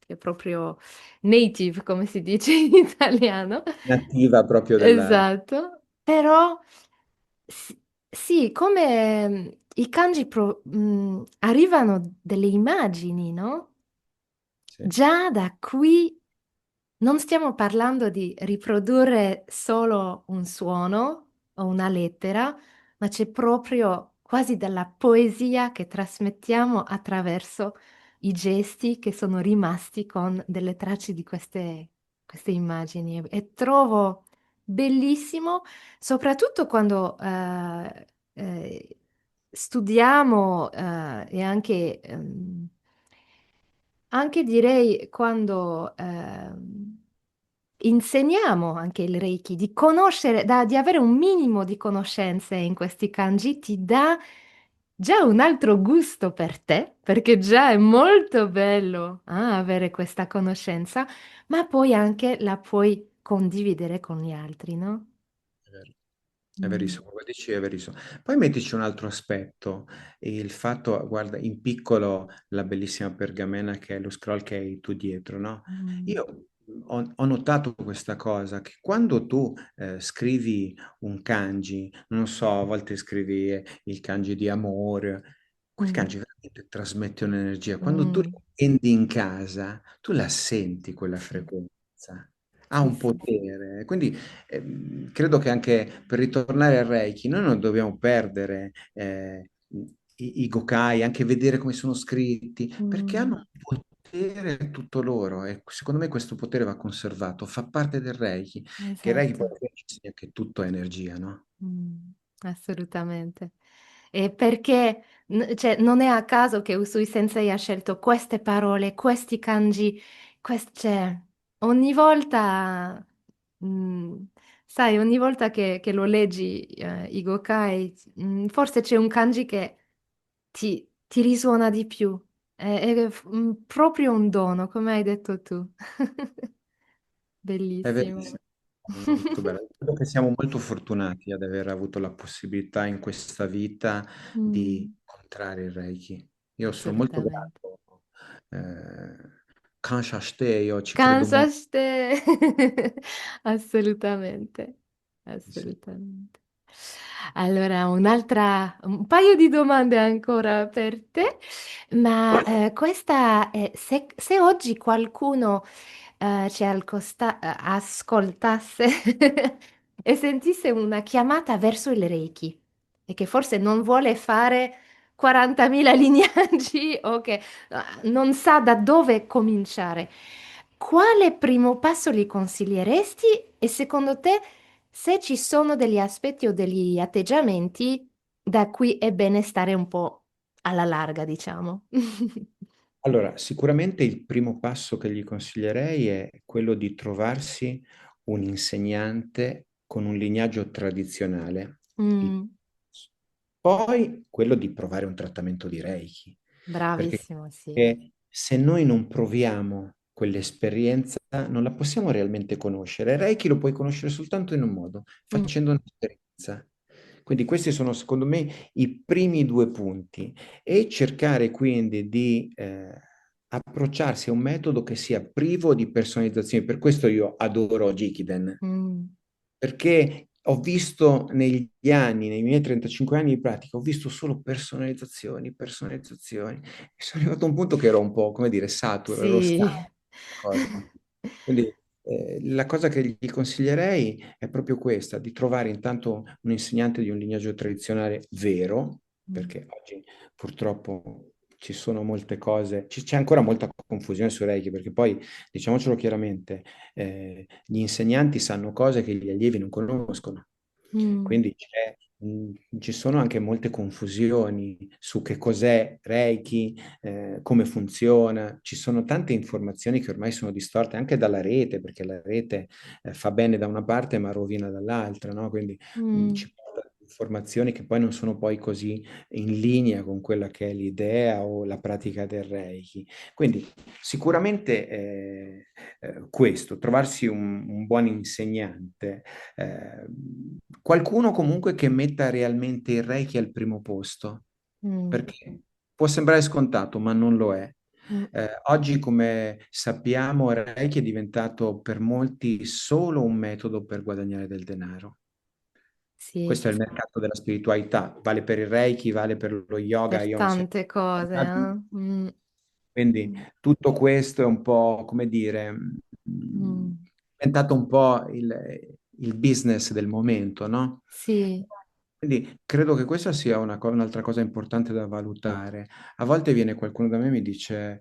è proprio native, come si dice in italiano. Nativa proprio della... Esatto, però s- sì, come i kanji arrivano delle immagini, no? Sì, Già da qui non stiamo parlando di riprodurre solo un suono o una lettera, ma c'è proprio quasi della poesia che trasmettiamo attraverso i gesti che sono rimasti con delle tracce di queste immagini. E trovo bellissimo, soprattutto quando studiamo e anche direi quando insegniamo anche il Reiki, di conoscere, di avere un minimo di conoscenze in questi kanji ti dà già un altro gusto per te, perché già è molto bello avere questa conoscenza, ma poi anche la puoi condividere con gli altri, no? è vero. È Mm, verissimo, quello che dici è verissimo. Poi mettici un altro aspetto, il fatto, guarda, in piccolo la bellissima pergamena che è lo scroll che hai tu dietro, no? mm, Io ho notato questa cosa, che quando tu scrivi un kanji, non so, a volte scrivi il kanji di amore, quel mm. kanji trasmette un'energia. Quando tu Mm, la prendi in casa, tu la senti quella sì, frequenza, ha sì, un sì. potere. Quindi credo che anche per ritornare al Reiki, noi non dobbiamo perdere i Gokai, anche vedere come sono scritti, perché Mm, hanno un potere tutto loro e secondo me questo potere va conservato, fa parte del Reiki, che il Reiki poi esatto. ci insegna che tutto è energia, no? Mm, assolutamente. E perché, cioè, non è a caso che Usui Sensei ha scelto queste parole, questi kanji, cioè, ogni volta, mm, sai, ogni volta che lo leggi, i Gokai, forse c'è un kanji che ti risuona di più. È proprio un dono, come hai detto tu. È Bellissimo. verissimo, molto bello. Credo che siamo molto fortunati ad aver avuto la possibilità in questa vita di Mm, incontrare il Reiki. Io sono molto assolutamente. grato. Kansha shite, io ci credo molto. Kansas te. Assolutamente, Sì. assolutamente. Allora, un paio di domande ancora per te, ma questa è, se oggi qualcuno ci ascoltasse e sentisse una chiamata verso il Reiki e che forse non vuole fare 40.000 lineaggi o che non sa da dove cominciare. Quale primo passo gli consiglieresti e secondo te se ci sono degli aspetti o degli atteggiamenti da cui è bene stare un po' alla larga, diciamo? Allora, sicuramente il primo passo che gli consiglierei è quello di trovarsi un insegnante con un lignaggio tradizionale. Il- Mm, Poi quello di provare un trattamento di Reiki, perché bravissimo, sì. se noi non proviamo quell'esperienza non la possiamo realmente conoscere. Reiki lo puoi conoscere soltanto in un modo, Mm, facendo un'esperienza. Quindi questi sono secondo me i primi due punti e cercare quindi di approcciarsi a un metodo che sia privo di personalizzazione. Per questo io adoro Jikiden, mm, perché ho visto negli anni, nei miei 35 anni di pratica, ho visto solo personalizzazioni, personalizzazioni. E sono arrivato a un punto che ero un po', come dire, saturo, ero sì. stanco di questa cosa. Quindi la cosa che gli consiglierei è proprio questa, di trovare intanto un insegnante di un lignaggio tradizionale vero, Mm, perché oggi purtroppo ci sono molte cose, c'è ancora molta confusione su Reiki, perché poi, diciamocelo chiaramente, gli insegnanti sanno cose che gli allievi non conoscono. mm, Quindi ci sono anche molte confusioni su che cos'è Reiki, come funziona. Ci sono tante informazioni che ormai sono distorte anche dalla rete, perché la rete fa bene da una parte ma rovina dall'altra, no? Quindi mm, ci porta informazioni che poi non sono poi così in linea con quella che è l'idea o la pratica del Reiki. Quindi sicuramente questo, trovarsi un buon insegnante, eh, qualcuno comunque che metta realmente il Reiki al primo posto, mm, perché può sembrare scontato, ma non lo è. mm. Oggi, come sappiamo, il Reiki è diventato per molti solo un metodo per guadagnare del denaro. Sì, Questo è il mercato della spiritualità, vale per il Reiki, vale per lo yoga, per io ho insegnato tante cose, mercati. eh? Mm, Quindi mm, tutto questo è un po', come dire, mm. è diventato un po' il business del momento, no? Sì. Quindi credo che questa sia un'altra cosa importante da valutare. A volte viene qualcuno da me e mi dice,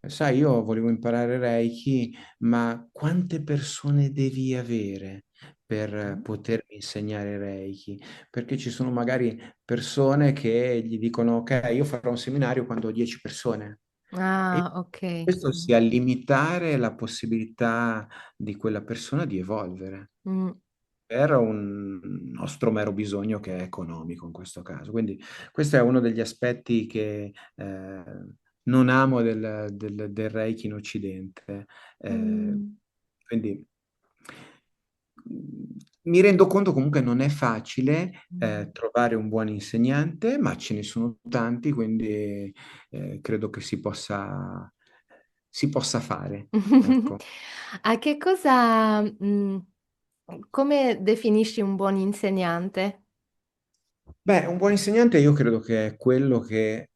sai, io volevo imparare Reiki, ma quante persone devi avere per potermi insegnare Reiki? Perché ci sono magari persone che gli dicono, ok, io farò un seminario quando ho 10 persone. E Ah, ok. questo sia limitare la possibilità di quella persona di evolvere Mm. per un nostro mero bisogno che è economico in questo caso. Quindi questo è uno degli aspetti che non amo del Reiki in Occidente. Eh, Mm. quindi mi rendo conto comunque non è facile Mm. trovare un buon insegnante, ma ce ne sono tanti, quindi credo che si possa fare. Ecco. A che cosa, come definisci un buon insegnante? Beh, un buon insegnante io credo che è quello che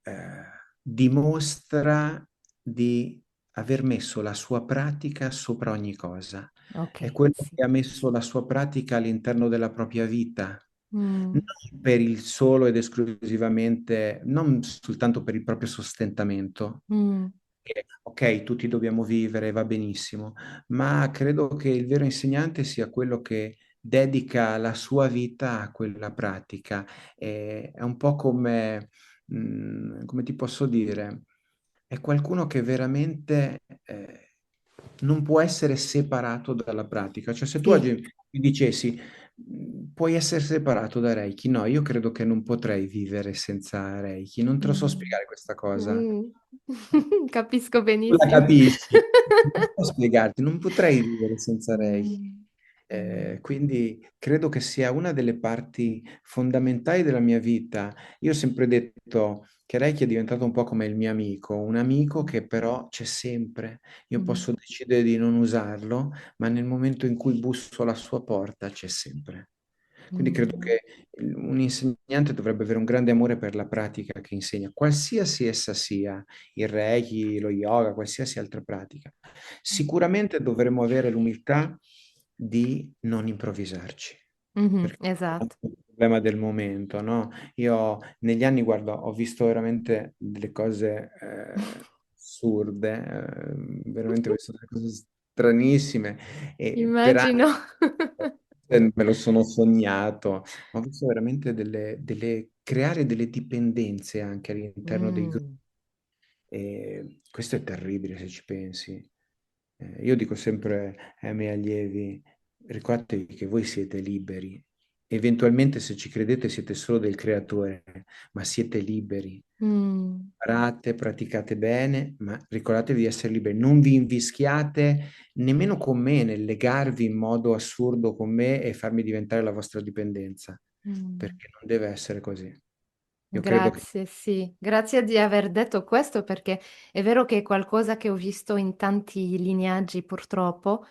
dimostra di aver messo la sua pratica sopra ogni cosa. Ok, È quello sì. che ha messo la sua pratica all'interno della propria vita, Mm, non per il solo ed esclusivamente, non soltanto per il proprio sostentamento. mm, Ok, tutti dobbiamo vivere, va benissimo, ma credo che il vero insegnante sia quello che dedica la sua vita a quella pratica. È un po' come, come ti posso dire, è qualcuno che veramente non può essere separato dalla pratica. Cioè, se tu sì. oggi mi dicessi, puoi essere separato da Reiki, no, io credo che non potrei vivere senza Reiki. Non te lo so Mm, spiegare questa cosa. mm. Capisco Tu la benissimo. capisci, non so spiegarti, non potrei vivere senza Reiki. Mm, mm, Quindi credo che sia una delle parti fondamentali della mia vita. Io ho sempre detto che Reiki è diventato un po' come il mio amico, un amico mm, che però c'è sempre. Io mm, posso decidere di non usarlo, ma nel momento in cui busso alla sua porta c'è sempre. Quindi credo mm, che un insegnante dovrebbe avere un grande amore per la pratica che insegna, qualsiasi essa sia, il Reiki, lo yoga, qualsiasi altra pratica. Sicuramente dovremmo avere l'umiltà di non improvvisarci, mhm, perché è esatto. un problema del momento, no? Io negli anni, guarda, ho visto veramente delle cose assurde, veramente ho visto delle cose stranissime e per anni Immagino. me lo sono sognato, ma ho visto veramente creare delle dipendenze anche all'interno dei gruppi. Mm, E questo è terribile se ci pensi. Io dico sempre ai miei allievi, ricordatevi che voi siete liberi. Eventualmente, se ci credete, siete solo del creatore, ma siete liberi. mm, Imparate, praticate bene, ma ricordatevi di essere liberi. Non vi invischiate nemmeno con me nel legarvi in modo assurdo con me e farmi diventare la vostra dipendenza, mm. perché non deve essere così. Io credo che Grazie, sì, grazie di aver detto questo perché è vero che è qualcosa che ho visto in tanti lineaggi purtroppo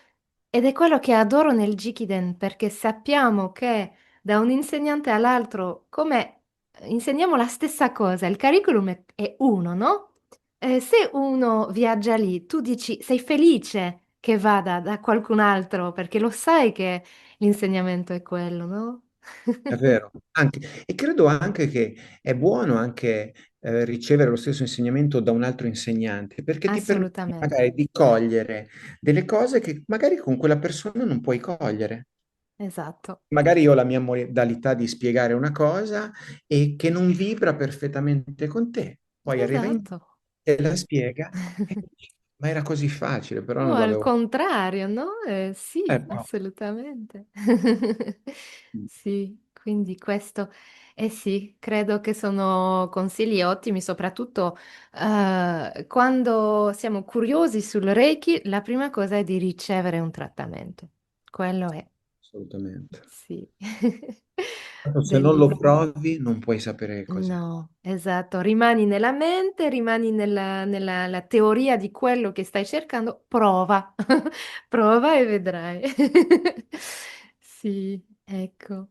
ed è quello che adoro nel Jikiden perché sappiamo che da un insegnante all'altro, come insegniamo la stessa cosa, il curriculum è uno, no? Se uno viaggia lì, tu dici sei felice che vada da qualcun altro perché lo sai che l'insegnamento è quello, no? è vero. E credo anche che è buono anche ricevere lo stesso insegnamento da un altro insegnante, perché ti permette Assolutamente, magari di cogliere delle cose che magari con quella persona non puoi cogliere. esatto. Magari io ho la mia modalità di spiegare una cosa e che non vibra perfettamente con te. Poi arriva in Esatto. te la spiega e dici, ma era così facile, però O non al l'avevo. contrario, no? Sì, Proprio. assolutamente. Sì, quindi questo, eh sì, credo che sono consigli ottimi, soprattutto quando siamo curiosi sul Reiki, la prima cosa è di ricevere un trattamento. Quello è, Assolutamente. sì. Tanto se non lo Bellissimo. provi non puoi sapere che cos'è. No, esatto, rimani nella mente, rimani la teoria di quello che stai cercando, prova, prova e vedrai. Sì, ecco.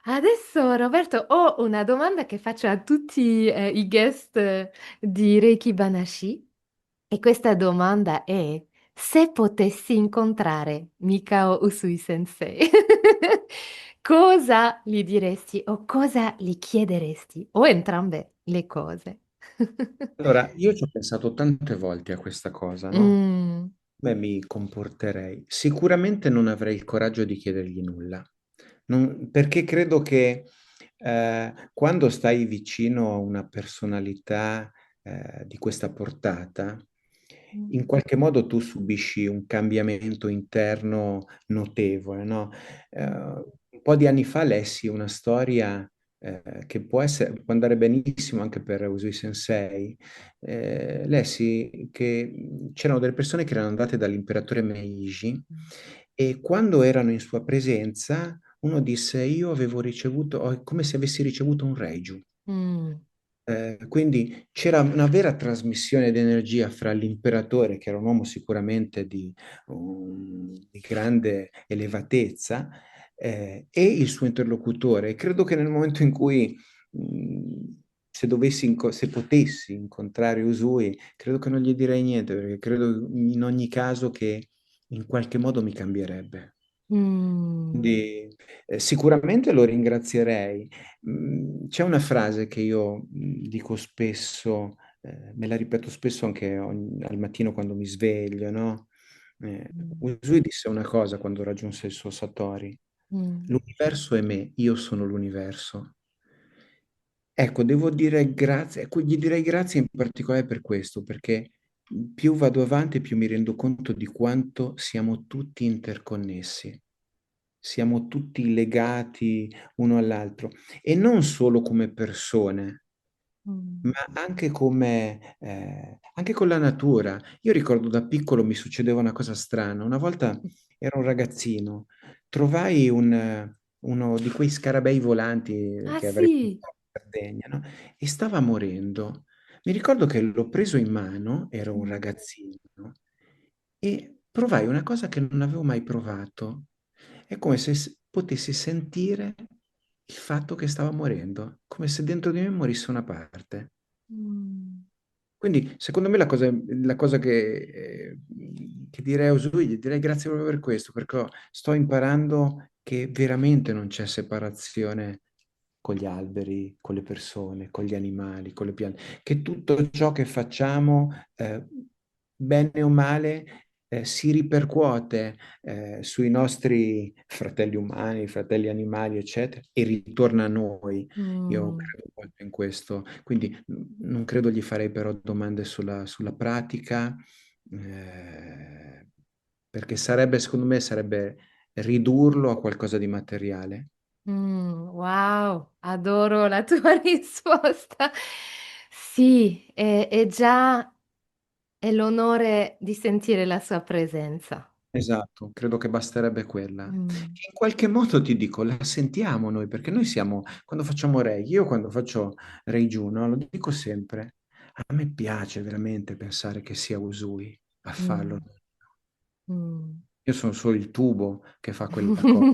Adesso Roberto ho una domanda che faccio a tutti i guest di Reiki Banashi e questa domanda è: se potessi incontrare Mikao Usui Sensei, cosa gli diresti o cosa gli chiederesti? O entrambe le cose. Allora, io ci ho pensato tante volte a questa cosa, no? Mm, Come mi comporterei? Sicuramente non avrei il coraggio di chiedergli nulla, perché credo che quando stai vicino a una personalità di questa portata, mm, in qualche modo tu subisci un cambiamento interno notevole, no? mm, Un po' di anni fa lessi una storia che può andare benissimo anche per Usui Sensei. Lessi che c'erano delle persone che erano andate dall'imperatore Meiji e quando erano in sua presenza uno disse io avevo ricevuto, è come se avessi ricevuto un Reiju. mm, Quindi c'era una vera trasmissione di energia fra l'imperatore, che era un uomo sicuramente di grande elevatezza, e il suo interlocutore. E credo che nel momento in cui, se se potessi incontrare Usui, credo che non gli direi niente, perché credo in ogni caso che in qualche modo mi cambierebbe. Mm, Quindi sicuramente lo ringrazierei. C'è una frase che io dico spesso, me la ripeto spesso anche al mattino quando mi sveglio, no? mm, Usui disse una cosa quando raggiunse il suo Satori: mm, l'universo è me, io sono l'universo. Ecco, devo dire grazie, ecco, gli direi grazie in particolare per questo, perché più vado avanti, più mi rendo conto di quanto siamo tutti interconnessi, siamo tutti legati uno all'altro e non solo come persone, ma mm. anche con la natura. Io ricordo da piccolo mi succedeva una cosa strana. Una volta ero un ragazzino, trovai uno di quei scarabei volanti Ah che avrei in sì. Sardegna, no? E stava morendo. Mi ricordo che l'ho preso in mano, ero un Mm, ragazzino, e provai una cosa che non avevo mai provato. È come se potessi sentire il fatto che stava morendo, come se dentro di me morisse una parte. mm, Quindi, secondo me, la cosa che direi a Usui, gli direi grazie proprio per questo, perché sto imparando che veramente non c'è separazione con gli alberi, con le persone, con gli animali, con le piante, che tutto ciò che facciamo, bene o male, si ripercuote, sui nostri fratelli umani, fratelli animali, eccetera, e ritorna a noi. Io mm, credo molto in questo, quindi non credo gli farei però domande sulla pratica, eh, perché sarebbe, secondo me, sarebbe ridurlo a qualcosa di materiale. wow, adoro la tua risposta. Sì, è già è l'onore di sentire la sua presenza. Esatto, credo che basterebbe quella. Mm, Che in qualche modo ti dico, la sentiamo noi, perché noi siamo, quando facciamo Reiki, io quando faccio Reiju, no, lo dico sempre, a me piace veramente pensare che sia Usui a farlo. mm, mm. Io sono solo il tubo che fa quella cosa.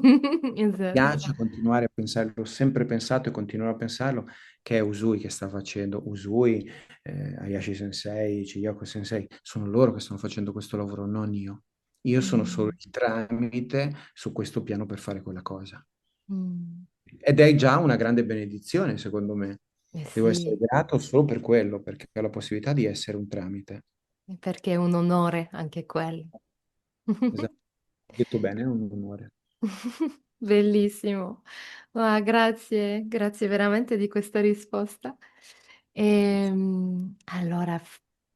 Esatto. Piace continuare a pensarlo, l'ho sempre pensato e continuerò a pensarlo, che è Usui che sta facendo. Usui, Hayashi Sensei, Chiyoko Sensei, sono loro che stanno facendo questo lavoro, non io. Io sono solo Mm, il tramite su questo piano per fare quella cosa. mm. Ed è già una grande benedizione, secondo me. Eh Devo essere sì, grato solo per quello, perché ho la possibilità di essere un tramite. perché è un onore anche quello. Esatto. Detto bene, è un onore. Bellissimo. Grazie, grazie veramente di questa risposta. Allora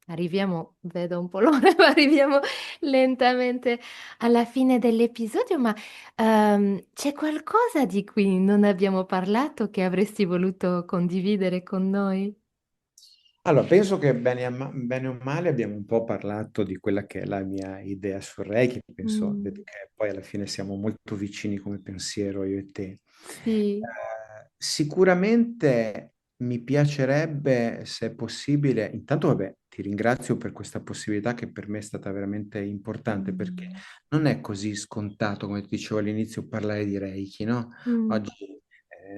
arriviamo vedo un po' l'ora, ma arriviamo lentamente alla fine dell'episodio, ma, c'è qualcosa di cui non abbiamo parlato che avresti voluto condividere con noi? Allora, penso che bene o male abbiamo un po' parlato di quella che è la mia idea sul Reiki, penso vedo Mh, che poi alla fine siamo molto vicini come pensiero io e te. sì. Sicuramente mi piacerebbe, se è possibile, intanto vabbè, ti ringrazio per questa possibilità che per me è stata veramente importante, perché Mh, non è così scontato, come ti dicevo all'inizio, parlare di Reiki, no? mh, Oggi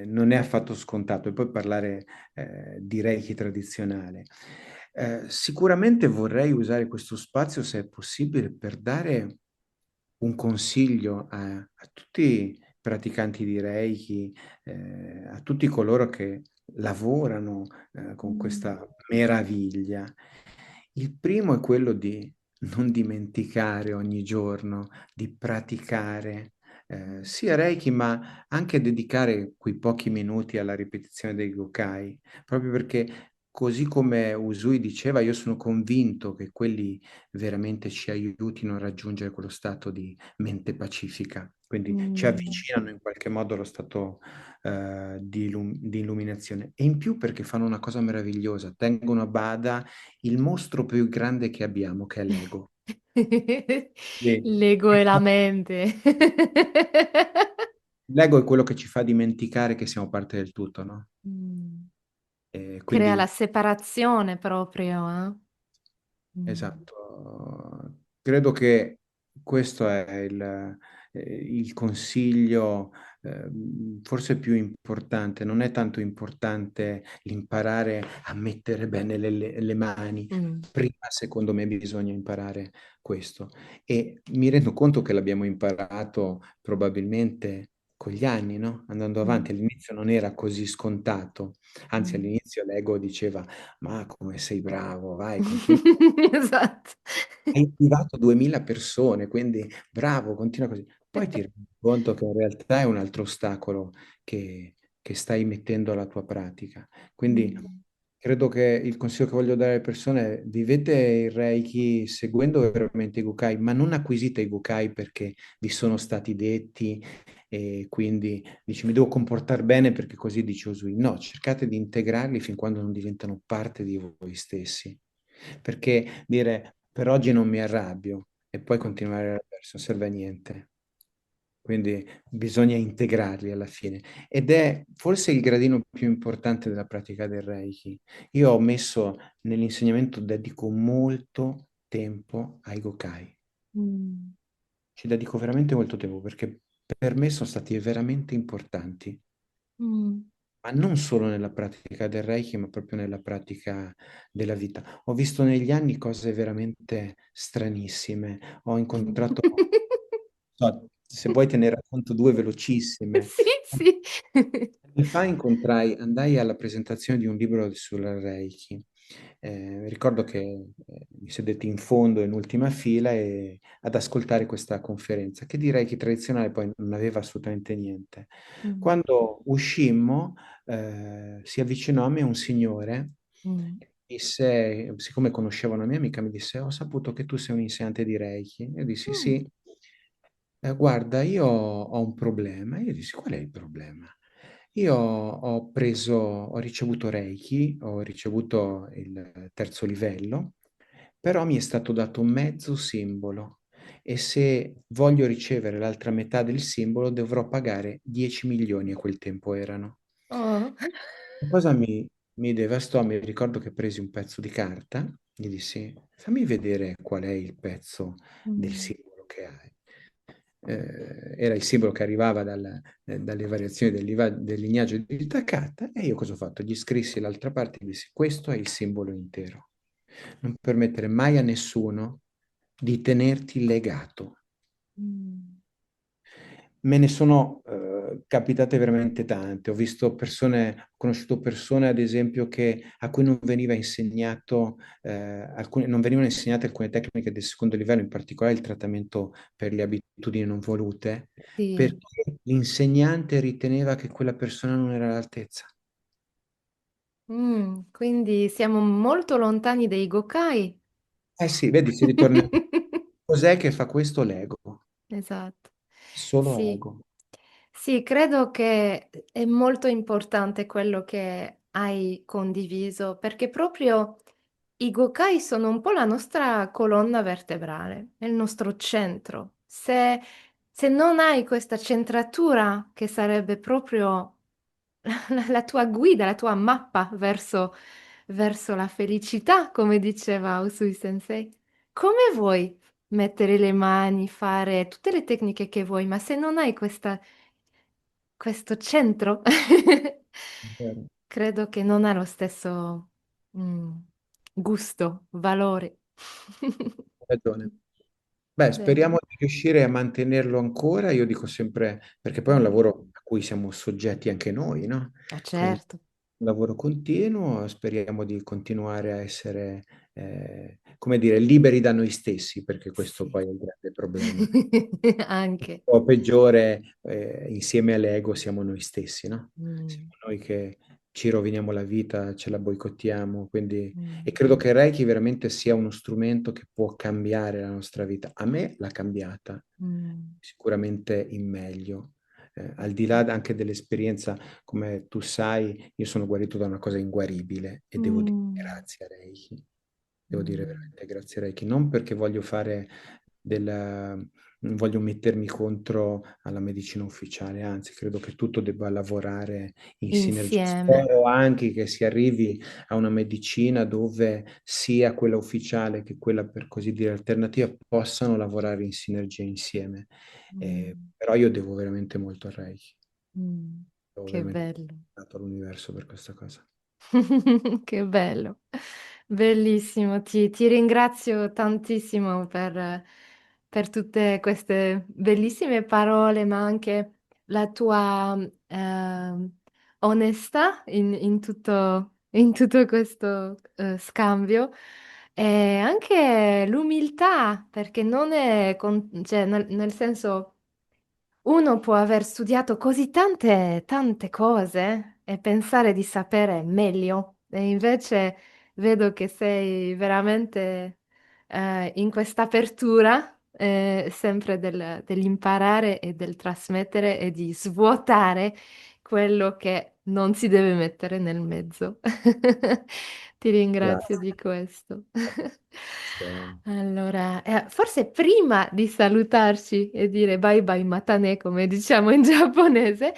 non è affatto scontato, e poi parlare di Reiki tradizionale. Sicuramente vorrei usare questo spazio, se è possibile, per dare un consiglio a tutti i praticanti di Reiki, a tutti coloro che lavorano con mh, questa meraviglia. Il primo è quello di non dimenticare ogni giorno di praticare sia Reiki, ma anche dedicare quei pochi minuti alla ripetizione dei Gokai, proprio perché così come Usui diceva, io sono convinto che quelli veramente ci aiutino a raggiungere quello stato di mente pacifica, quindi ci mh. avvicinano in qualche modo allo stato di illuminazione. E in più perché fanno una cosa meravigliosa, tengono a bada il mostro più grande che abbiamo, che è l'ego. Quindi, L'ego e la mente. l'ego è quello che ci fa dimenticare che siamo parte del tutto, no? Mh. E Crea la quindi separazione proprio, eh? Mh. esatto, credo che questo è il consiglio forse più importante, non è tanto importante l'imparare a mettere bene le mani. Mm, Prima, secondo me, bisogna imparare questo. E mi rendo conto che l'abbiamo imparato probabilmente con gli anni, no? Andando mm, avanti. All'inizio non era così scontato. Anzi, mm. all'inizio l'ego diceva, ma come sei bravo, vai, continua. Esatto. Hai attivato 2000 persone, quindi bravo, continua così. Poi ti rendi conto che in realtà è un altro ostacolo che stai mettendo alla tua pratica. Quindi Mm, credo che il consiglio che voglio dare alle persone è vivete il Reiki seguendo veramente i Gukai, ma non acquisite i Gukai perché vi sono stati detti e quindi dici mi devo comportare bene perché così dice Usui. No, cercate di integrarli fin quando non diventano parte di voi stessi. Perché dire per oggi non mi arrabbio e poi continuare verso non serve a niente. Quindi bisogna integrarli alla fine. Ed è forse il gradino più importante della pratica del Reiki. Io ho messo nell'insegnamento, dedico molto tempo ai Gokai. mm, Ci dedico veramente molto tempo perché per me sono stati veramente importanti, mm. ma non solo nella pratica del Reiki, ma proprio nella pratica della vita. Ho visto negli anni cose veramente stranissime. Ho incontrato, no, se vuoi te ne racconto due velocissime. Sì, sì. Anni fa andai alla presentazione di un libro sul Reiki. Ricordo che mi sedetti in fondo, in ultima fila, ad ascoltare questa conferenza, che di Reiki tradizionale poi non aveva assolutamente niente. Mm, Quando uscimmo, si avvicinò a me un signore, mm. disse, siccome conoscevo una mia amica, mi disse, ho saputo che tu sei un insegnante di Reiki. Io dissi, Mm. sì. Guarda, io ho un problema. Io dissi, qual è il problema? Io ho ricevuto Reiki, ho ricevuto il terzo livello, però mi è stato dato un mezzo simbolo e se voglio ricevere l'altra metà del simbolo dovrò pagare 10 milioni, a quel tempo erano. Oh. La cosa mi devastò, mi ricordo che presi un pezzo di carta, gli dissi, fammi vedere qual è il pezzo del Mm. simbolo che hai. Era il simbolo che arrivava dalle variazioni del lignaggio di Takata e io cosa ho fatto? Gli scrissi l'altra parte e gli dissi, questo è il simbolo intero. Non permettere mai a nessuno di tenerti legato. Mm. Me ne sono capitate veramente tante. Ho conosciuto persone, ad esempio, a cui non veniva insegnato, non venivano insegnate alcune tecniche del secondo livello, in particolare il trattamento per le abitudini non volute, Sì. perché l'insegnante riteneva che quella persona non era all'altezza. Quindi siamo molto lontani dai Gokai. Eh sì, vedi, si ritorna. Cos'è che fa questo l'ego? Esatto. Solo Sì, ego. sì, credo che è molto importante quello che hai condiviso, perché proprio i Gokai sono un po' la nostra colonna vertebrale, è il nostro centro. Se non hai questa centratura, che sarebbe proprio la tua guida, la tua mappa verso la felicità, come diceva Usui Sensei, come vuoi mettere le mani, fare tutte le tecniche che vuoi, ma se non hai questo centro, Vero. credo che non ha lo stesso mm, gusto, valore. Hai ragione. Beh, Bene. speriamo di riuscire a mantenerlo ancora. Io dico sempre, perché poi è un Mm. lavoro a cui siamo soggetti anche noi, no? Ah, Quindi certo. un lavoro continuo, speriamo di continuare a essere, come dire, liberi da noi stessi, perché questo Sì. poi è il grande problema. Anche. O peggiore, insieme all'ego siamo noi stessi, no? Siamo Mm, noi che ci roviniamo la vita, ce la boicottiamo, quindi. E mm, credo che il Reiki veramente sia uno strumento che può cambiare la nostra vita. A me l'ha cambiata, mm, sicuramente in meglio. Al di là anche dell'esperienza, come tu sai, io sono guarito da una cosa inguaribile e devo dire mm, grazie a Reiki. Devo dire mm, veramente grazie a Reiki, non perché voglio fare del, non voglio mettermi contro alla medicina ufficiale, anzi, credo che tutto debba lavorare in sinergia. insieme. Spero anche che si arrivi a una medicina dove sia quella ufficiale che quella, per così dire, alternativa, possano lavorare in sinergia insieme. Mm, Però io devo veramente molto al Reiki, mm, devo che veramente bello. dato all'universo per questa cosa. Che bello, bellissimo. Ti ringrazio tantissimo per tutte queste bellissime parole, ma anche la tua onestà in tutto questo scambio e anche l'umiltà, perché non è, cioè, nel senso. Uno può aver studiato così tante cose e pensare di sapere meglio, e invece vedo che sei veramente in questa apertura, sempre dell'imparare e del trasmettere e di svuotare quello che non si deve mettere nel mezzo. Ti ringrazio Grazie. di questo. Grazie. Allora, forse prima di salutarci e dire bye bye matane, come diciamo in giapponese,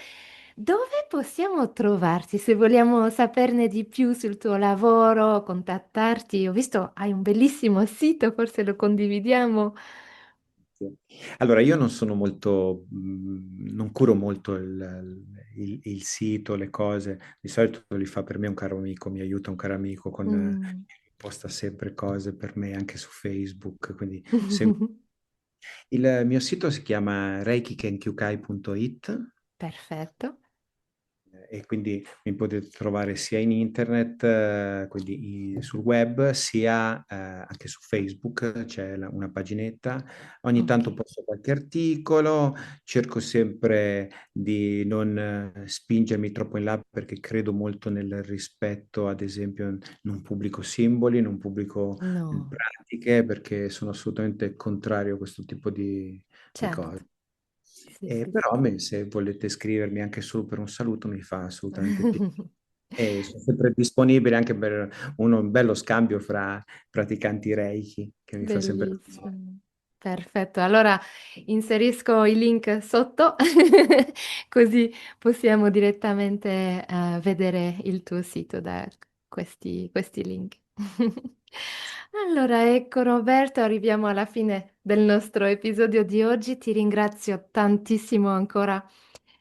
dove possiamo trovarti se vogliamo saperne di più sul tuo lavoro, contattarti? Ho visto hai un bellissimo sito, forse lo condividiamo. Sì. Allora, io non sono molto, non curo molto il sito, le cose. Di solito li fa per me un caro amico, mi aiuta un caro amico con, Mm. posta sempre cose per me anche su Facebook. Il mio sito si chiama reikikenkyukai.it. Perfetto. E quindi mi potete trovare sia in internet, quindi sul web, sia anche su Facebook, c'è una paginetta. Ogni Ok. tanto posto qualche articolo, cerco sempre di non spingermi troppo in là perché credo molto nel rispetto, ad esempio, non pubblico simboli, non pubblico No, pratiche perché sono assolutamente contrario a questo tipo di certo. cose. Sì, sì, Però sì. se volete scrivermi anche solo per un saluto mi fa assolutamente piacere. E sono sempre disponibile anche per un bello scambio fra praticanti Reiki, che mi fa sempre piacere. Bellissimo. Perfetto, allora inserisco i link sotto così possiamo direttamente vedere il tuo sito da questi link. Allora, ecco Roberto, arriviamo alla fine del nostro episodio di oggi. Ti ringrazio tantissimo ancora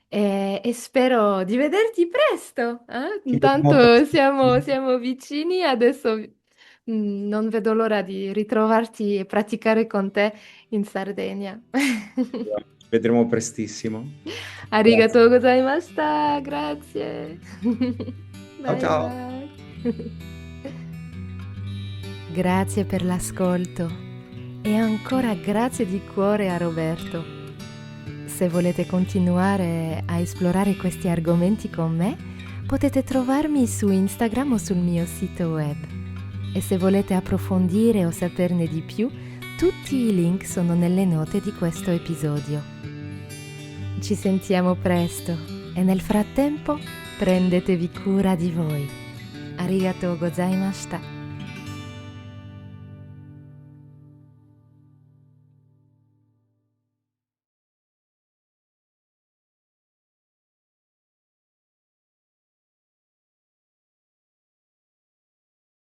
e spero di vederti presto. Ci vediamo Intanto siamo, prestissimo. siamo vicini, adesso non vedo l'ora di ritrovarti e praticare con te in Sardegna. Ci vedremo prestissimo. Grazie. Arigatou gozaimashita, grazie. Ciao Bye ciao. bye. Grazie per l'ascolto e ancora grazie di cuore a Roberto. Se volete continuare a esplorare questi argomenti con me, potete trovarmi su Instagram o sul mio sito web. E se volete approfondire o saperne di più, tutti i link sono nelle note di questo episodio. Ci sentiamo presto e nel frattempo prendetevi cura di voi. Arigatou gozaimashita.